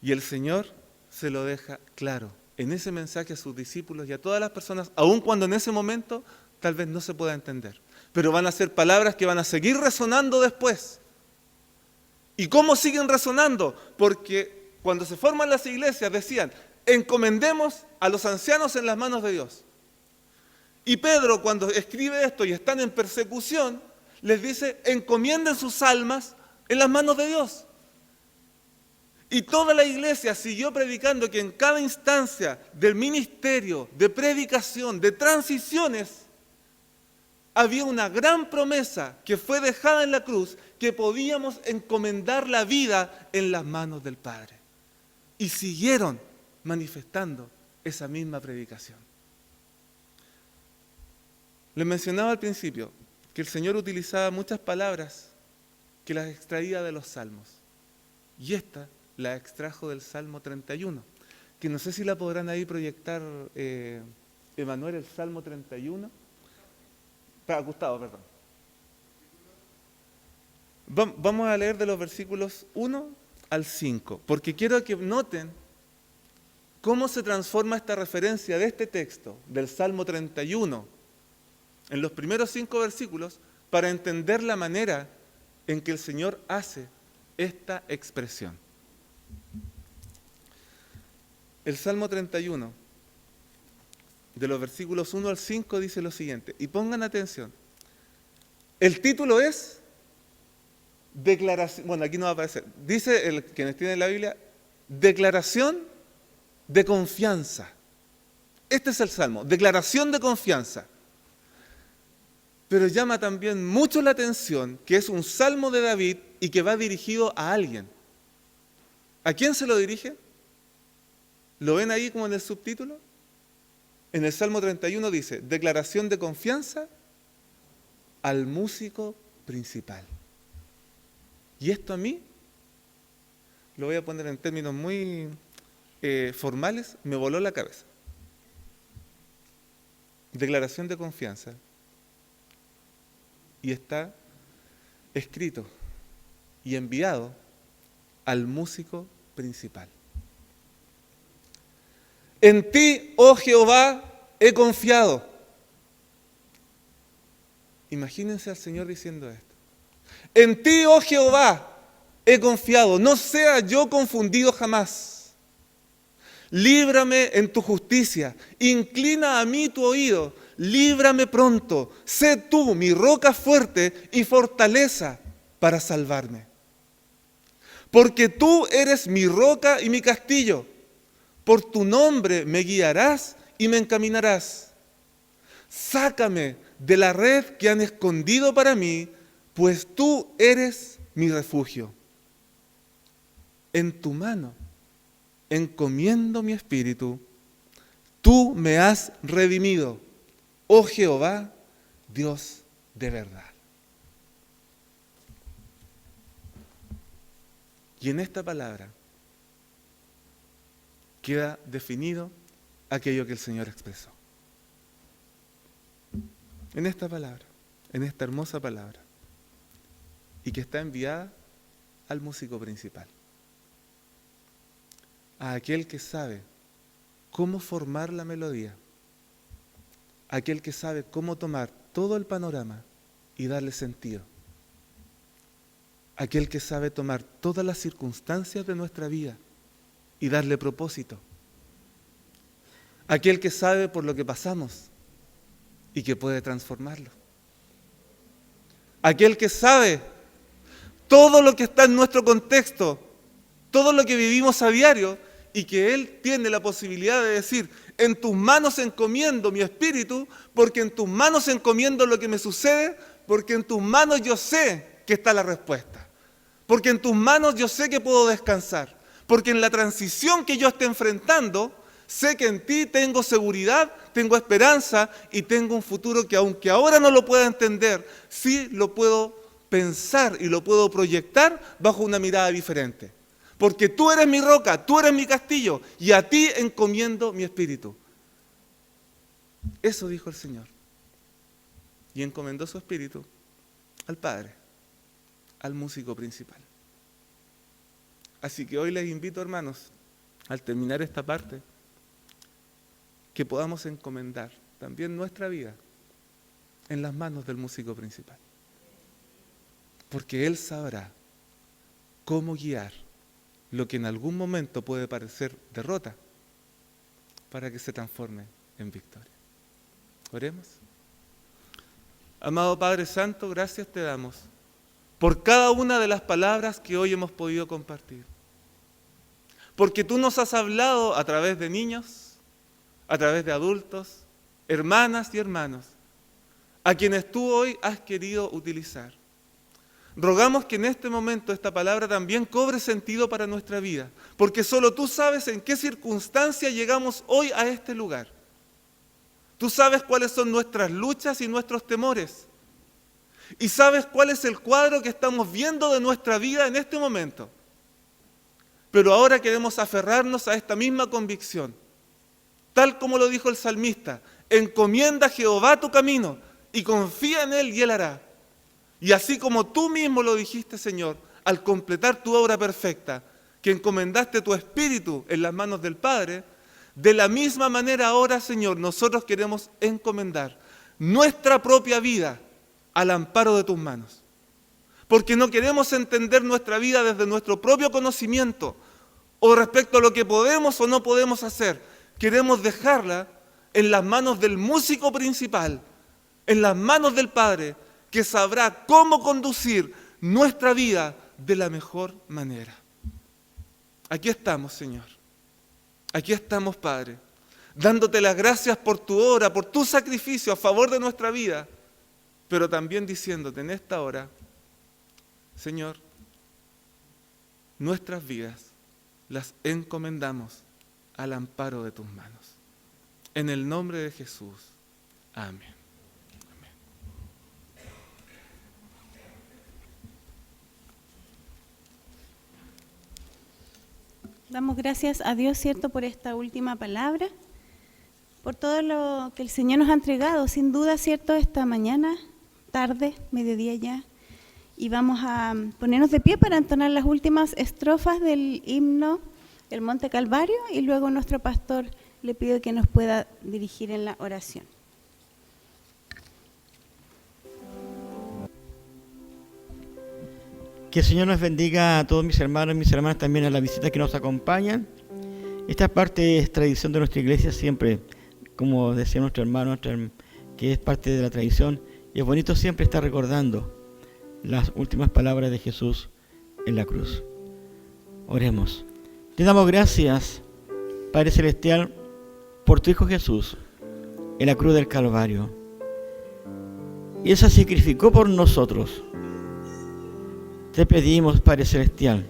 Y el Señor se lo deja claro en ese mensaje a sus discípulos y a todas las personas, aun cuando en ese momento tal vez no se pueda entender. Pero van a ser palabras que van a seguir resonando después. ¿Y cómo siguen resonando? Porque cuando se forman las iglesias decían, encomendemos a los ancianos en las manos de Dios. Y Pedro, cuando escribe esto y están en persecución, les dice, encomienden sus almas en las manos de Dios. Y toda la iglesia siguió predicando que en cada instancia del ministerio, de predicación, de transiciones, había una gran promesa que fue dejada en la cruz, que podíamos encomendar la vida en las manos del Padre. Y siguieron manifestando esa misma predicación. Les mencionaba al principio que el Señor utilizaba muchas palabras que las extraía de los salmos. Y esta la extrajo del Salmo 31, que no sé si la podrán ahí proyectar, Emanuel, el Salmo 31. Gustavo, perdón. Vamos a leer de los versículos 1 al 5, porque quiero que noten cómo se transforma esta referencia de este texto, del Salmo 31, en los primeros 5 versículos, para entender la manera en que el Señor hace esta expresión. El Salmo 31, de los versículos 1 al 5, dice lo siguiente, y pongan atención. El título es declaración, bueno, aquí no va a aparecer, dice quienes tienen la Biblia, declaración de confianza. Este es el Salmo, declaración de confianza. Pero llama también mucho la atención que es un Salmo de David y que va dirigido a alguien. ¿A quién se lo dirige? ¿Lo ven ahí como en el subtítulo? En el Salmo 31 dice, declaración de confianza al músico principal. Y esto a mí, lo voy a poner en términos muy formales, me voló la cabeza. Declaración de confianza. Y está escrito y enviado al músico principal. En ti, oh Jehová, he confiado. Imagínense al Señor diciendo esto. En ti, oh Jehová, he confiado. No sea yo confundido jamás. Líbrame en tu justicia. Inclina a mí tu oído. Líbrame pronto. Sé tú mi roca fuerte y fortaleza para salvarme. Porque tú eres mi roca y mi castillo. Por tu nombre me guiarás y me encaminarás. Sácame de la red que han escondido para mí, pues tú eres mi refugio. En tu mano encomiendo mi espíritu. Tú me has redimido, oh Jehová, Dios de verdad. Y en esta palabra queda definido aquello que el Señor expresó. En esta palabra, en esta hermosa palabra, y que está enviada al músico principal, a aquel que sabe cómo formar la melodía, a aquel que sabe cómo tomar todo el panorama y darle sentido, a aquel que sabe tomar todas las circunstancias de nuestra vida y darle propósito. Aquel que sabe por lo que pasamos y que puede transformarlo. Aquel que sabe todo lo que está en nuestro contexto, todo lo que vivimos a diario y que Él tiene la posibilidad de decir, en tus manos encomiendo mi espíritu, porque en tus manos encomiendo lo que me sucede, porque en tus manos yo sé que está la respuesta, porque en tus manos yo sé que puedo descansar. Porque en la transición que yo esté enfrentando, sé que en ti tengo seguridad, tengo esperanza y tengo un futuro que aunque ahora no lo pueda entender, sí lo puedo pensar y lo puedo proyectar bajo una mirada diferente. Porque tú eres mi roca, tú eres mi castillo y a ti encomiendo mi espíritu. Eso dijo el Señor. Y encomendó su espíritu al Padre, al músico principal. Así que hoy les invito, hermanos, al terminar esta parte, que podamos encomendar también nuestra vida en las manos del músico principal. Porque Él sabrá cómo guiar lo que en algún momento puede parecer derrota para que se transforme en victoria. Oremos. Amado Padre Santo, gracias te damos por cada una de las palabras que hoy hemos podido compartir. Porque tú nos has hablado a través de niños, a través de adultos, hermanas y hermanos, a quienes tú hoy has querido utilizar. Rogamos que en este momento esta palabra también cobre sentido para nuestra vida, porque solo tú sabes en qué circunstancia llegamos hoy a este lugar. Tú sabes cuáles son nuestras luchas y nuestros temores, y sabes cuál es el cuadro que estamos viendo de nuestra vida en este momento. Pero ahora queremos aferrarnos a esta misma convicción, tal como lo dijo el salmista: encomienda a Jehová tu camino y confía en Él y Él hará. Y así como tú mismo lo dijiste, Señor, al completar tu obra perfecta, que encomendaste tu espíritu en las manos del Padre, de la misma manera ahora, Señor, nosotros queremos encomendar nuestra propia vida al amparo de tus manos. Porque no queremos entender nuestra vida desde nuestro propio conocimiento o respecto a lo que podemos o no podemos hacer. Queremos dejarla en las manos del músico principal, en las manos del Padre, que sabrá cómo conducir nuestra vida de la mejor manera. Aquí estamos, Señor. Aquí estamos, Padre, dándote las gracias por tu obra, por tu sacrificio a favor de nuestra vida, pero también diciéndote en esta hora, Señor, nuestras vidas las encomendamos al amparo de tus manos. En el nombre de Jesús. Amén. Damos gracias a Dios, ¿cierto?, por esta última palabra, por todo lo que el Señor nos ha entregado, sin duda, ¿cierto?, esta mañana, tarde, mediodía ya, y vamos a ponernos de pie para entonar las últimas estrofas del himno El Monte Calvario, y luego nuestro pastor le pido que nos pueda dirigir en la oración. Que el Señor nos bendiga a todos mis hermanos y mis hermanas, también a la visita que nos acompañan. Esta parte es tradición de nuestra iglesia siempre, como decía nuestro hermano, que es parte de la tradición, y es bonito siempre estar recordando las últimas palabras de Jesús en la cruz. Oremos. Te damos gracias, Padre Celestial, por tu Hijo Jesús en la cruz del Calvario. Y Él se sacrificó por nosotros. Te pedimos, Padre Celestial,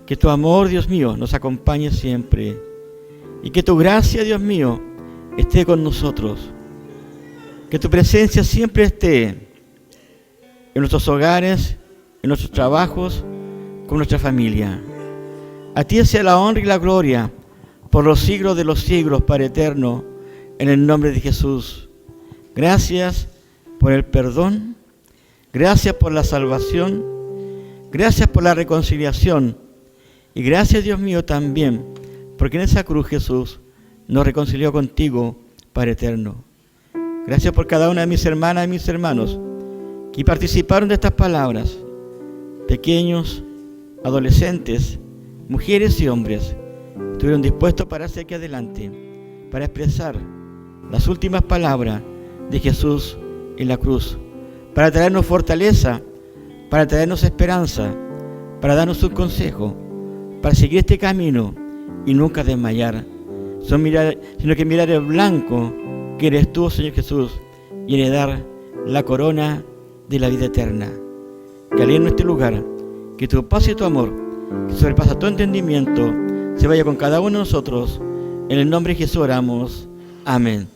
que tu amor, Dios mío, nos acompañe siempre, y que tu gracia, Dios mío, esté con nosotros. Que tu presencia siempre esté en nuestros hogares, en nuestros trabajos, con nuestra familia. A ti sea la honra y la gloria por los siglos de los siglos, Padre eterno, en el nombre de Jesús. Gracias por el perdón. Gracias por la salvación, gracias por la reconciliación, y gracias, Dios mío, también, porque en esa cruz Jesús nos reconcilió contigo, Padre eterno. Gracias por cada una de mis hermanas y mis hermanos que participaron de estas palabras, pequeños, adolescentes, mujeres y hombres, estuvieron dispuestos para hacer aquí adelante, para expresar las últimas palabras de Jesús en la cruz, para traernos fortaleza, para traernos esperanza, para darnos un consejo, para seguir este camino y nunca desmayar, sino que mirar el blanco que eres tú, Señor Jesús, y heredar la corona de la vida eterna. Que al ir en este lugar, que tu paz y tu amor, que sobrepasa todo entendimiento, se vaya con cada uno de nosotros. En el nombre de Jesús oramos. Amén.